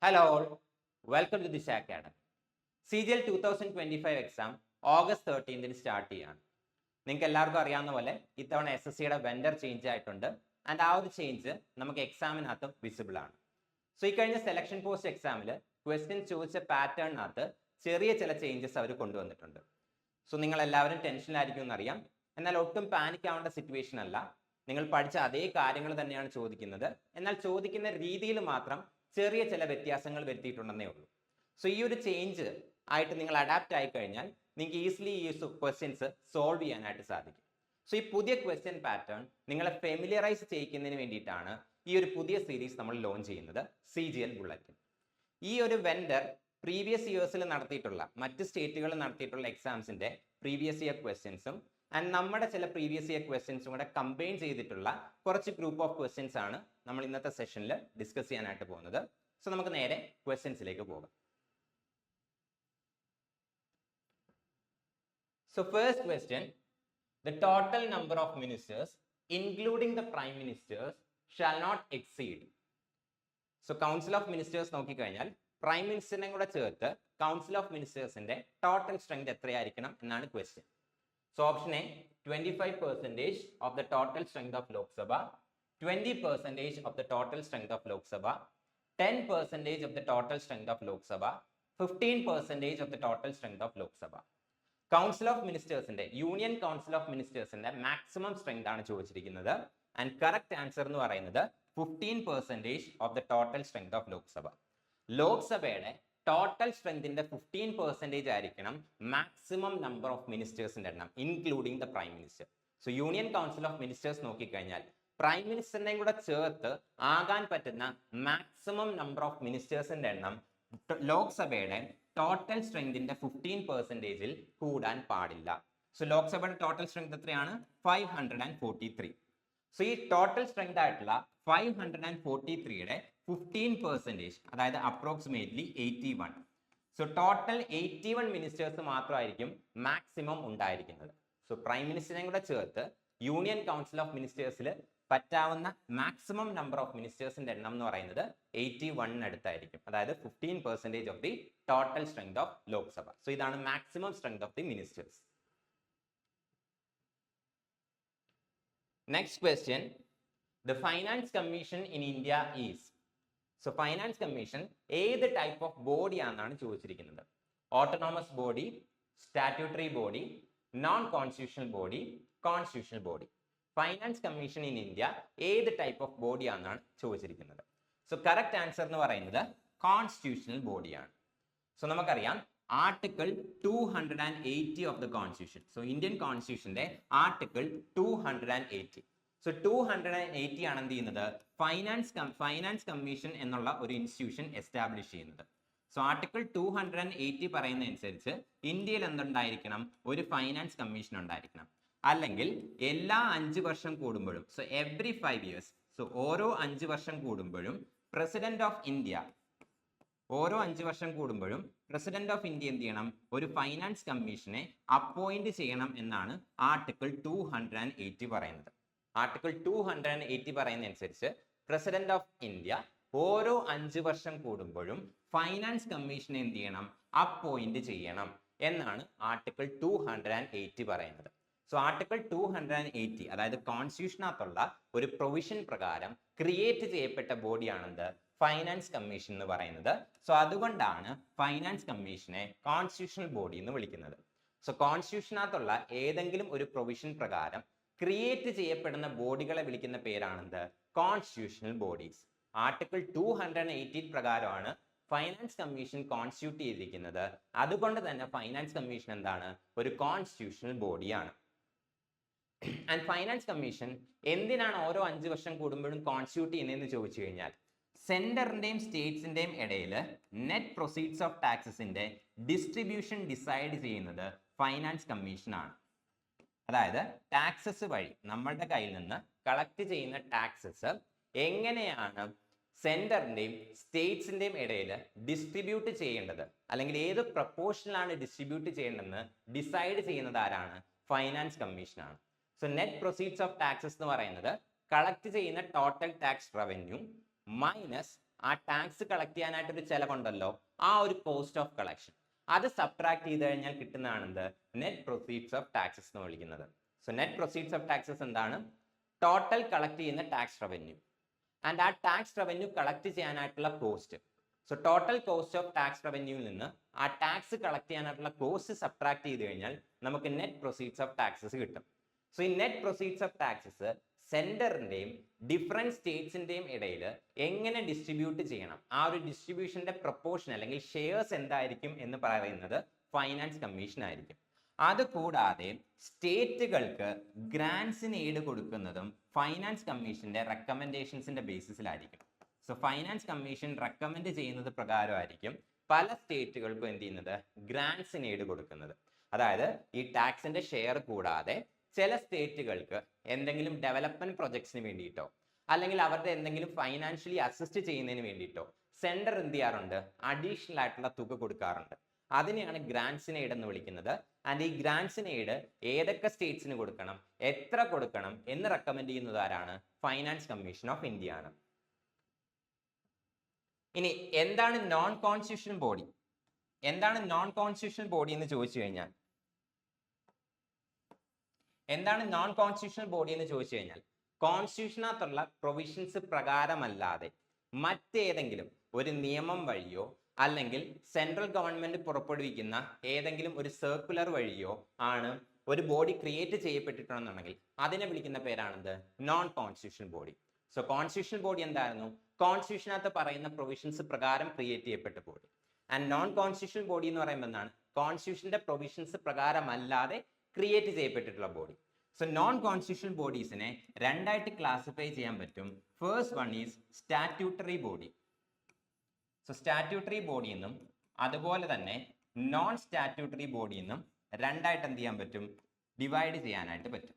Hello all, welcome to Disha Academy. CGL 2025 exam August 13 start ചെയ്യാണ്. നിങ്ങൾക്ക് എല്ലാവർക്കും അറിയാവുന്ന പോലെ ഇത്തവണ SSCയുടെ വെൻഡർ ചേഞ്ച് ആയിട്ടുണ്ട്. ആൻഡ് ആ ഒരു ചേഞ്ച് നമുക്ക് എക്സാമിനകത്ത് വിസിബിൾ ആണ്. സോ ഈ കഴിഞ്ഞ സെലക്ഷൻ പോസ്റ്റ് എക്സാമിൽ ക്വസ്റ്റ്യൻസ് ചോദിച്ച പാറ്റേണിനകത്ത് ചെറിയ ചില ചേഞ്ചസ് അവർ കൊണ്ടുവന്നിട്ടുണ്ട്. സോ നിങ്ങൾ എല്ലാവരും ടെൻഷനിലായിരിക്കും എന്നറിയാം. എന്നാൽ ഒട്ടും പാനിക് ആവേണ്ട സിറ്റുവേഷൻ അല്ല. നിങ്ങൾ പഠിച്ച അതേ കാര്യങ്ങൾ തന്നെയാണ് ചോദിക്കുന്നത്. എന്നാൽ ചോദിക്കുന്ന രീതിയിൽ മാത്രം ചെറിയ ചില വ്യത്യാസങ്ങൾ വരുത്തിയിട്ടുണ്ടെന്നേ ഉള്ളൂ. സോ ഈ ഒരു ചേഞ്ച് ആയിട്ട് നിങ്ങൾ അഡാപ്റ്റ് ആയി കഴിഞ്ഞാൽ നിങ്ങൾക്ക് ഈസിലി ഈ ക്വസ്റ്റ്യൻസ് സോൾവ് ചെയ്യാനായിട്ട് സാധിക്കും. സോ ഈ പുതിയ ക്വസ്റ്റ്യൻ പാറ്റേൺ നിങ്ങളെ ഫെമിലിയറൈസ് ചെയ്യിക്കുന്നതിന് വേണ്ടിയിട്ടാണ് ഈ ഒരു പുതിയ സീരീസ് നമ്മൾ ലോഞ്ച് ചെയ്യുന്നത്, CGL ബുള്ളറ്റിൻ. ഈ ഒരു വെൻഡർ പ്രീവിയസ് ഇയേഴ്സിൽ നടത്തിയിട്ടുള്ള മറ്റ് സ്റ്റേറ്റുകളിൽ നടത്തിയിട്ടുള്ള എക്സാംസിന്റെ പ്രീവിയസ് ഇയർ ക്വസ്റ്റ്യൻസും ആൻഡ് നമ്മുടെ ചില പ്രീവിയസ് ഇയർ ക്വസ്റ്റ്യൻസും കൂടെ കമ്പൈൻ ചെയ്തിട്ടുള്ള കുറച്ച് ഗ്രൂപ്പ് ഓഫ് ക്വസ്റ്റ്യൻസ് ആണ് നമ്മൾ ഇന്നത്തെ സെഷനിൽ ഡിസ്കസ് ചെയ്യാനായിട്ട് പോകുന്നത്. സോ നമുക്ക് നേരെ ക്വസ്റ്റ്യൻസിലേക്ക് പോകാം. So first question, the total number of ministers including the prime ministers shall not exceed. So council of ministers നോക്കിക്കഴിഞ്ഞാൽ പ്രൈം മിനിസ്റ്ററിനെ കൂടെ ചേർത്ത് കൗൺസിൽ ഓഫ് മിനിസ്റ്റേഴ്സിന്റെ ടോട്ടൽ സ്ട്രെങ്ത് എത്രയായിരിക്കണം എന്നാണ് question. So option A, 25% of the total strength of Lok Sabha, 20% of the total strength of Lok Sabha, 10% of the total strength of Lok Sabha, 15% of the total strength of Lok Sabha. Council of Ministers in the Union Council of Ministers in the maximum strength ആണ് ചോദിച്ചിരിക്കുന്നത്. And correct answer എന്ന് പറയുന്നത് 15% of the total strength of Lok Sabha. ലോക്സഭയുടെ total സ്ട്രെങ്തിന്റെ 15% ആയിരിക്കണം maximum number of മിനിസ്റ്റേഴ്സിന്റെ എണ്ണം, including the prime minister. So union council of ministers നോക്കിക്കഴിഞ്ഞാൽ പ്രൈം മിനിസ്റ്ററിനെയും കൂടെ ചേർത്ത് ആകാൻ പറ്റുന്ന മാക്സിമം നമ്പർ ഓഫ് മിനിസ്റ്റേഴ്സിന്റെ എണ്ണം ലോക്സഭയുടെ ടോട്ടൽ സ്ട്രെങ്തിന്റെ 15%-ൽ കൂടാൻ പാടില്ല. സോ ലോക്സഭയുടെ ടോട്ടൽ സ്ട്രെങ്ത് എത്രയാണ്? 543. സോ ഈ ടോട്ടൽ സ്ട്രെങ്ത് ആയിട്ടുള്ള 543യുടെ 15%, അതായത് അപ്രോക്സിമേറ്റ്ലി 81. സോ ടോട്ടൽ 81 മിനിസ്റ്റേഴ്സ് മാത്രമായിരിക്കും മാക്സിമം ഉണ്ടായിരിക്കുന്നത്. സോ പ്രൈം മിനിസ്റ്ററിനെ കൂടെ ചേർത്ത് യൂണിയൻ കൗൺസിൽ ഓഫ് മിനിസ്റ്റേഴ്സിൽ പറ്റാവുന്ന മാക്സിമം നമ്പർ ഓഫ് മിനിസ്റ്റേഴ്സിന്റെ എണ്ണം എന്ന് പറയുന്നത് 81 അടുത്തായിരിക്കും, അതായത് 15% of the total strength of Lok Sabha. So ഇതാണ് maximum strength of the ministers. Next question, the Finance Commission in India is. So Finance Commission ഏത് ടൈപ്പ് ഓഫ് ബോഡി ആണെന്നാണ് ചോദിച്ചിരിക്കുന്നത്. Autonomous body, statutory body, non constitutional body, constitutional body. Finance commission in India ഏത് type of body ആണെന്നാണ് ചോദിച്ചിരിക്കുന്നത്. So correct answer എന്ന് പറയുന്നത് constitutional ബോഡിയാണ്. So നമുക്കറിയാം article 280 of the constitution. So Indian കോൺസ്റ്റിറ്റ്യൂഷന്റെ ആർട്ടിക്കിൾ 280. സോ 280 ആണ് എന്ത് ചെയ്യുന്നത്? ഫൈനാൻസ് കമ്മീഷൻ എന്നുള്ള ഒരു ഇൻസ്റ്റിറ്റ്യൂഷൻ എസ്റ്റാബ്ലിഷ് ചെയ്യുന്നത്. സോ ആർട്ടിക്കിൾ 280 പറയുന്നതനുസരിച്ച് ഇന്ത്യയിൽ എന്തുണ്ടായിരിക്കണം? ഒരു ഫൈനാൻസ് കമ്മീഷൻ ഉണ്ടായിരിക്കണം. അല്ലെങ്കിൽ എല്ലാ 5 വർഷം കൂടുമ്പോഴും, സോ എവറി 5 years, സോ ഓരോ 5 വർഷം കൂടുമ്പോഴും president of India president of India എന്ത് ചെയ്യണം? ഒരു ഫൈനാൻസ് കമ്മീഷനെ അപ്പോയിന്റ് ചെയ്യണം എന്നാണ് ആർട്ടിക്കിൾ 280 പറയുന്നത്. ആർട്ടിക്കിൾ 280 പറയുന്നതനുസരിച്ച് പ്രസിഡന്റ് ഓഫ് ഇന്ത്യ ഓരോ 5 വർഷം കൂടുമ്പോഴും ഫൈനാൻസ് കമ്മീഷനെ എന്ത് ചെയ്യണം? അപ്പോയിന്റ് ചെയ്യണം എന്നാണ് ആർട്ടിക്കിൾ 280 പറയുന്നത്. സോ ആർട്ടിക്കിൾ 280, അതായത് കോൺസ്റ്റിറ്റ്യൂഷനകത്തുള്ള ഒരു പ്രൊവിഷൻ പ്രകാരം ക്രിയേറ്റ് ചെയ്യപ്പെട്ട ബോഡിയാണെന്ത്? ഫൈനാൻസ് കമ്മീഷൻ എന്ന് പറയുന്നത്. സോ അതുകൊണ്ടാണ് ഫൈനാൻസ് കമ്മീഷനെ കോൺസ്റ്റിറ്റ്യൂഷണൽ ബോഡി എന്ന് വിളിക്കുന്നത്. സോ കോൺസ്റ്റിറ്റ്യൂഷനകത്തുള്ള ഏതെങ്കിലും ഒരു പ്രൊവിഷൻ പ്രകാരം ക്രിയേറ്റ് ചെയ്യപ്പെടുന്ന ബോഡികളെ വിളിക്കുന്ന പേരാണെന്ത്? Constitutional bodies. ആർട്ടിക്കിൾ 280 പ്രകാരമാണ് ഫൈനാൻസ് കമ്മീഷൻ കോൺസ്റ്റിറ്റ്യൂട്ട് ചെയ്തിരിക്കുന്നത്. അതുകൊണ്ട് തന്നെ ഫൈനാൻസ് കമ്മീഷൻ എന്താണ്? ഒരു കോൺസ്റ്റിറ്റ്യൂഷണൽ ബോഡിയാണ്. ആൻഡ് ഫൈനാൻസ് കമ്മീഷൻ എന്തിനാണ് ഓരോ 5 വർഷം കൂടുമ്പോഴും കോൺസ്റ്റിറ്റ്യൂട്ട് ചെയ്യുന്നതെന്ന് ചോദിച്ചു കഴിഞ്ഞാൽ, സെന്ററിന്റെയും സ്റ്റേറ്റ്സിന്റെയും ഇടയിൽ നെറ്റ് പ്രൊസീഡ്സ് ഓഫ് ടാക്സസിന്റെ ഡിസ്ട്രിബ്യൂഷൻ ഡിസൈഡ് ചെയ്യുന്നത് ഫൈനാൻസ് കമ്മീഷൻ ആണ്. അതായത് ടാക്സസ് വഴി നമ്മളുടെ കയ്യിൽ നിന്ന് കളക്ട് ചെയ്യുന്ന ടാക്സസ് എങ്ങനെയാണ് സെന്ററിന്റെയും സ്റ്റേറ്റ്സിന്റെയും ഇടയിൽ ഡിസ്ട്രിബ്യൂട്ട് ചെയ്യേണ്ടത്, അല്ലെങ്കിൽ ഏത് പ്രപ്പോർഷനിലാണ് ഡിസ്ട്രിബ്യൂട്ട് ചെയ്യേണ്ടതെന്ന് ഡിസൈഡ് ചെയ്യുന്നത് ആരാണ്? ഫൈനാൻസ് കമ്മീഷനാണ്. So net proceeds of taxes എന്ന് പറയുന്നത് കളക്ട് ചെയ്യുന്ന ടോട്ടൽ ടാക്സ് റവന്യൂ മൈനസ് ആ ടാക്സ് കളക്ട് ചെയ്യാനായിട്ട് ഒരു ചെലവുണ്ടല്ലോ, ആ ഒരു കോസ്റ്റ് ഓഫ് കളക്ഷൻ അത് സബ്ട്രാക്ട് ചെയ്ത് കഴിഞ്ഞാൽ കിട്ടുന്നതാണ് എന്ത്, നെറ്റ് പ്രൊസീഡ്സ് ഓഫ് ടാക്സസ് എന്ന് വിളിക്കുന്നത്. So net proceeds of taxes എന്താണ്, ടോട്ടൽ കളക്ട് ചെയ്യുന്ന ടാക്സ് റവന്യൂ ആൻഡ് ആ ടാക്സ് റവന്യൂ കളക്ട് ചെയ്യാനായിട്ടുള്ള cost. So total cost of tax റവന്യൂവിൽ നിന്ന് ആ ടാക്സ് കളക്ട് ചെയ്യാനായിട്ടുള്ള കോസ്റ്റ് സബ്ട്രാക്ട് ചെയ്ത് കഴിഞ്ഞാൽ നമുക്ക് നെറ്റ് പ്രൊസീഡ്സ് ഓഫ് ടാക്സസ് കിട്ടും. സോ ഈ നെറ്റ് പ്രൊസീഡ്സ് ഓഫ് ടാക്സസ് സെന്ററിന്റെയും ഡിഫറെന്റ് സ്റ്റേറ്റ്സിന്റെയും ഇടയിൽ എങ്ങനെ ഡിസ്ട്രിബ്യൂട്ട് ചെയ്യണം, ആ ഒരു ഡിസ്ട്രിബ്യൂഷന്റെ പ്രൊപ്പോർഷൻ അല്ലെങ്കിൽ ഷെയർസ് എന്തായിരിക്കും എന്ന് പറയുന്നത് ഫൈനാൻസ് കമ്മീഷൻ ആയിരിക്കും. അതുകൂടാതെ സ്റ്റേറ്റുകൾക്ക് ഗ്രാൻസിന് എയ്ഡ് കൊടുക്കുന്നതും ഫൈനാൻസ് കമ്മീഷന്റെ റെക്കമെൻഡേഷൻസിന്റെ ബേസിസിലായിരിക്കും. സോ ഫൈനാൻസ് കമ്മീഷൻ റെക്കമെൻഡ് ചെയ്യുന്നത് പ്രകാരമായിരിക്കും പല സ്റ്റേറ്റുകൾക്കും എന്ത് ചെയ്യുന്നത്, ഗ്രാൻസിന് എയ്ഡ് കൊടുക്കുന്നത്. അതായത് ഈ ടാക്സിന്റെ ഷെയർ കൂടാതെ ചില സ്റ്റേറ്റുകൾക്ക് എന്തെങ്കിലും ഡെവലപ്മെന്റ് പ്രൊജക്ട്സിന് വേണ്ടിയിട്ടോ അല്ലെങ്കിൽ അവരുടെ എന്തെങ്കിലും ഫൈനാൻഷ്യലി അസിസ്റ്റ് ചെയ്യുന്നതിന് വേണ്ടിയിട്ടോ സെന്റർ എന്ത് ചെയ്യാറുണ്ട്, അഡീഷണൽ ആയിട്ടുള്ള തുക കൊടുക്കാറുണ്ട്. അതിനെയാണ് ഗ്രാൻസിന് എയ്ഡ് എന്ന് വിളിക്കുന്നത്. ആൻഡ് ഈ ഗ്രാൻസിന് എയ്ഡ് ഏതൊക്കെ സ്റ്റേറ്റ്സിന് കൊടുക്കണം, എത്ര കൊടുക്കണം എന്ന് റെക്കമെൻഡ് ചെയ്യുന്നത് ആരാണ്, ഫൈനാൻസ് കമ്മീഷൻ ഓഫ് ഇന്ത്യ ആണ്. ഇനി എന്താണ് നോൺ കോൺസ്റ്റിറ്റ്യൂഷണൽ ബോഡി? എന്താണ് നോൺ കോൺസ്റ്റിറ്റ്യൂഷണൽ ബോഡി എന്ന് ചോദിച്ചു കഴിഞ്ഞാൽ, എന്താണ് നോൺ കോൺസ്റ്റിറ്റ്യൂഷണൽ ബോഡി എന്ന് ചോദിച്ചു കഴിഞ്ഞാൽ, കോൺസ്റ്റിറ്റ്യൂഷനകത്തുള്ള പ്രൊവിഷൻസ് പ്രകാരമല്ലാതെ മറ്റേതെങ്കിലും ഒരു നിയമം വഴിയോ അല്ലെങ്കിൽ സെൻട്രൽ ഗവൺമെന്റ് പുറപ്പെടുവിക്കുന്ന ഏതെങ്കിലും ഒരു സർക്കുലർ വഴിയോ ആണ് ഒരു ബോഡി ക്രിയേറ്റ് ചെയ്യപ്പെട്ടിട്ടുണ്ടെന്നുണ്ടെങ്കിൽ അതിനെ വിളിക്കുന്ന പേരാണെന്ത്, non constitutional body. So constitutional body എന്തായിരുന്നു, കോൺസ്റ്റിറ്റ്യൂഷനകത്ത് പറയുന്ന പ്രൊവിഷൻസ് പ്രകാരം ക്രിയേറ്റ് ചെയ്യപ്പെട്ട body. And non constitutional body എന്ന് പറയുമ്പോൾ എന്താണ്, കോൺസ്റ്റിറ്റ്യൂഷന്റെ പ്രൊവിഷൻസ് പ്രകാരമല്ലാതെ ക്രിയേറ്റ് ചെയ്യപ്പെട്ടിട്ടുള്ള ബോഡി. സോ നോൺ കോൺസ്റ്റിറ്റ്യൂഷണൽ ബോഡീസിനെ രണ്ടായിട്ട് ക്ലാസിഫൈ ചെയ്യാൻ പറ്റും. First one is statutory body. So statutory body എന്നും അതുപോലെ തന്നെ നോൺ സ്റ്റാറ്റ്യൂട്ടറി ബോഡി എന്നും രണ്ടായിട്ട് എന്ത് ചെയ്യാൻ പറ്റും, ഡിവൈഡ് ചെയ്യാനായിട്ട് പറ്റും.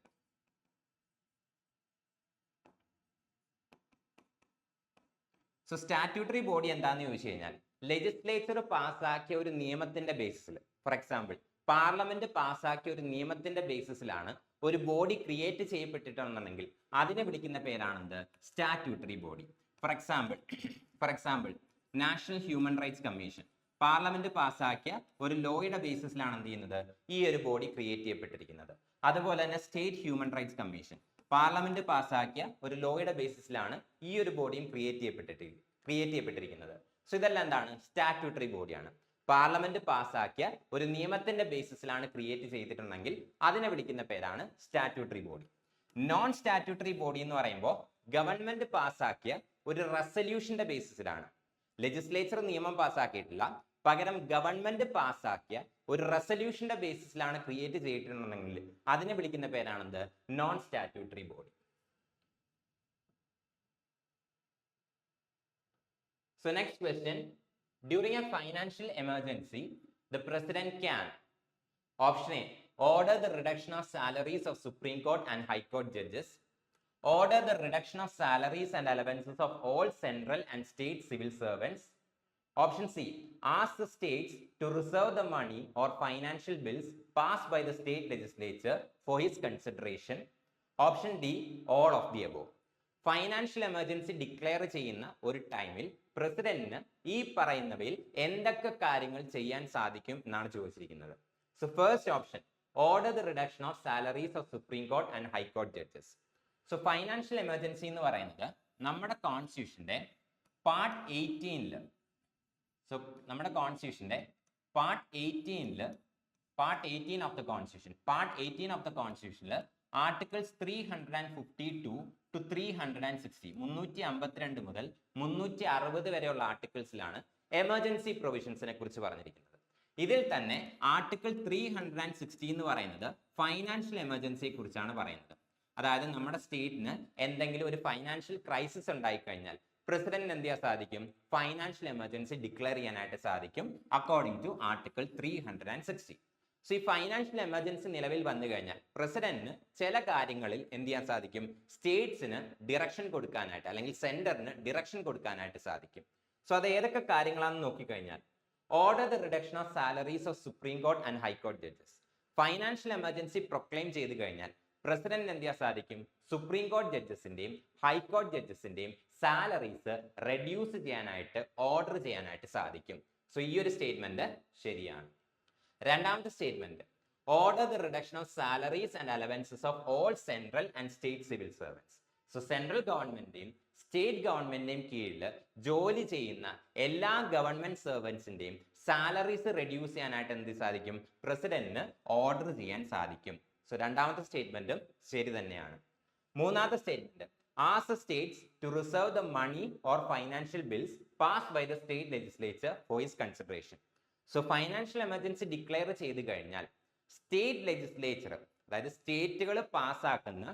സോ സ്റ്റാറ്റ്യൂട്ടറി ബോഡി എന്താന്ന് ചോദിച്ചു കഴിഞ്ഞാൽ, ലെജിസ്ലേച്ചർ പാസ്സാക്കിയ ഒരു നിയമത്തിന്റെ ബേസിസിൽ, ഫോർ എക്സാമ്പിൾ പാർലമെന്റ് പാസ്സാക്കിയ ഒരു നിയമത്തിന്റെ ബേസിസിലാണ് ഒരു ബോഡി ക്രിയേറ്റ് ചെയ്യപ്പെട്ടിട്ടുണ്ടെങ്കിൽ അതിനെ വിളിക്കുന്ന പേരാണെന്ത്, statutory body. For example national human rights commission parliament പാസ്സാക്കിയ ഒരു ലോയുടെ ബേസിസിലാണ് എന്ത് ചെയ്യുന്നത്, ഈ ഒരു ബോഡി ക്രിയേറ്റ് ചെയ്യപ്പെട്ടിരിക്കുന്നത്. അതുപോലെ തന്നെ state human rights commission parliament പാസ്സാക്കിയ ഒരു ലോയുടെ ബേസിസിലാണ് ഈ ഒരു ബോഡിയും ക്രിയേറ്റ് ചെയ്യപ്പെട്ടിരിക്കുന്നത്. സോ ഇതെല്ലാം എന്താണ്, സ്റ്റാറ്റ്യൂട്ടറി ബോഡിയാണ്. പാർലമെന്റ് പാസ്സാക്കിയ ഒരു നിയമത്തിന്റെ ബേസിസിലാണ് ക്രിയേറ്റ് ചെയ്തിട്ടുണ്ടെങ്കിൽ അതിനെ വിളിക്കുന്ന പേരാണ് statutory body. Non statutory body എന്ന് പറയുമ്പോൾ ഗവൺമെന്റ് പാസ്സാക്കിയ ഒരു റെസല്യൂഷന്റെ ബേസിസിലാണ്, ലെജിസ്ലേച്ചർ നിയമം പാസ്സാക്കിയിട്ടില്ല, പകരം ഗവൺമെന്റ് പാസ്സാക്കിയ ഒരു റെസല്യൂഷന്റെ ബേസിസിലാണ് ക്രിയേറ്റ് ചെയ്തിട്ടുണ്ടെങ്കിൽ അതിനെ വിളിക്കുന്ന പേരാണെന്ത്, non statutory body. So next question, during a financial emergency the president can, option A, order the reduction of salaries of Supreme Court and High Court judges, order the reduction of salaries and allowances of all central and state civil servants, option C, ask the states to reserve the money or financial bills passed by the state legislature for his consideration, option D, all of the above. Financial emergency declare ചെയ്യുന്ന ഒരു ടൈമിൽ പ്രസിഡന്റിന് ഈ പറയുന്നവയിൽ എന്തൊക്കെ കാര്യങ്ങൾ ചെയ്യാൻ സാധിക്കും എന്നാണ് ചോദിച്ചിരിക്കുന്നത്. So first option, order the reduction of salaries of supreme court and high court judges. So financial emergency എന്ന് പറയുന്നത് നമ്മുടെ കോൺസ്റ്റിറ്റ്യൂഷന്റെ പാർട്ട് 18 സോ നമ്മുടെ കോൺസ്റ്റിറ്റ്യൂഷന്റെ പാർട്ട് 18 ഓഫ് ദ കോൺസ്റ്റിറ്റ്യൂഷനിൽ ആർട്ടിക്കിൾസ് 352 to 360 352 മുതൽ 360 വരെയുള്ള ആർട്ടിക്കിൾസിലാണ് എമർജൻസി പ്രൊവിഷൻസിനെ കുറിച്ച് പറഞ്ഞിരിക്കുന്നത്. ഇതിൽ തന്നെ ആർട്ടിക്കിൾ 360 എന്ന് പറയുന്നത് ഫൈനാൻഷ്യൽ എമർജൻസിയെ കുറിച്ചാണ് പറയുന്നത്. അതായത് നമ്മുടെ സ്റ്റേറ്റിന് എന്തെങ്കിലും ഒരു ഫൈനാൻഷ്യൽ ക്രൈസിസ് ഉണ്ടായിക്കഴിഞ്ഞാൽ പ്രസിഡന്റിന് എന്ത് ചെയ്യാൻ സാധിക്കും, ഫൈനാൻഷ്യൽ എമർജൻസി ഡിക്ലെയർ ചെയ്യാനായിട്ട് സാധിക്കും അക്കോർഡിംഗ് ടു ആർട്ടിക്കിൾ 360. സോ ഈ ഫൈനാൻഷ്യൽ എമർജൻസി നിലവിൽ വന്നു കഴിഞ്ഞാൽ പ്രസിഡന്റിന് ചില കാര്യങ്ങളിൽ എന്ത് ചെയ്യാൻ സാധിക്കും, സ്റ്റേറ്റ്സിന് ഡിറക്ഷൻ കൊടുക്കാനായിട്ട് അല്ലെങ്കിൽ സെന്ററിന് ഡിറക്ഷൻ കൊടുക്കാനായിട്ട് സാധിക്കും. സോ അത് ഏതൊക്കെ കാര്യങ്ങളാണെന്ന് നോക്കിക്കഴിഞ്ഞാൽ, order the reduction of salaries of supreme court and high court judges. Financial emergency proclaim ചെയ്ത് കഴിഞ്ഞാൽ പ്രസിഡന്റിന് എന്ത് ചെയ്യാൻ സാധിക്കും? സുപ്രീം കോടതി ജഡ്ജസിന്റെയും ഹൈക്കോടതി ജഡ്ജസിന്റെയും സാലറീസ് റെഡ്യൂസ് ചെയ്യാനായിട്ട് ഓർഡർ ചെയ്യാനായിട്ട് സാധിക്കും. സോ ഈ ഒരു സ്റ്റേറ്റ്മെന്റ് ശരിയാണ്. രണ്ടാമത്തെ statement, order the reduction of salaries and allowances of all central and state civil servants. So central ഗവൺമെന്റിന്റെയും സ്റ്റേറ്റ് ഗവൺമെന്റിന്റെയും കീഴിൽ ജോലി ചെയ്യുന്ന എല്ലാ ഗവൺമെന്റ് സർവൻസിന്റെയും സാലറീസ് റെഡ്യൂസ് ചെയ്യാനായിട്ട് എന്ത് സാധിക്കും? പ്രസിഡന്റിന് ഓർഡർ ചെയ്യാൻ സാധിക്കും. സോ രണ്ടാമത്തെ സ്റ്റേറ്റ്മെന്റും ശരി തന്നെയാണ്. മൂന്നാമത്തെ statement, ask the states to reserve the money or financial bills passed by the state legislature for his consideration. So financial emergency declare ചെയ്ത് കഴിഞ്ഞാൽ സ്റ്റേറ്റ് ലെജിസ്ലേച്ചർ, അതായത് സ്റ്റേറ്റുകൾ പാസ്സാക്കുന്ന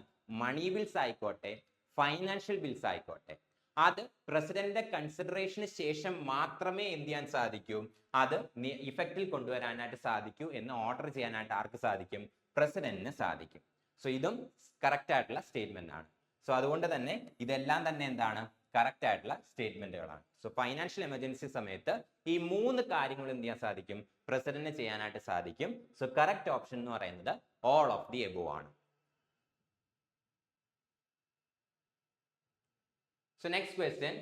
മണി ബിൽസ് ആയിക്കോട്ടെ ഫൈനാൻഷ്യൽ ബിൽസ് ആയിക്കോട്ടെ, അത് പ്രസിഡന്റിന്റെ കൺസിഡറേഷന് ശേഷം മാത്രമേ എന്ത് ചെയ്യാൻ സാധിക്കൂ? അത് ഇഫക്റ്റിൽ കൊണ്ടുവരാനായിട്ട് സാധിക്കൂ എന്ന് ഓർഡർ ചെയ്യാനായിട്ട് ആർക്ക് സാധിക്കും? പ്രസിഡന്റിന് സാധിക്കും. സോ ഇതും കറക്റ്റ് ആയിട്ടുള്ള സ്റ്റേറ്റ്മെന്റ് ആണ്. സോ അതുകൊണ്ട് തന്നെ ഇതെല്ലാം തന്നെ എന്താണ്? കറക്റ്റ് ആയിട്ടുള്ള സ്റ്റേറ്റ്മെന്റുകളാണ്. സോ ഫൈനാൻഷ്യൽ എമർജൻസി സമയത്ത് ഈ മൂന്ന് കാര്യങ്ങൾ എന്ത് ചെയ്യാൻ സാധിക്കും? പ്രസിഡന്റിന് ചെയ്യാനായിട്ട് സാധിക്കും. സോ കറക്റ്റ് ഓപ്ഷൻ എന്ന് പറയുന്നത് ഓൾ ഓഫ് ദി എബോവ് ആണ്. So next question,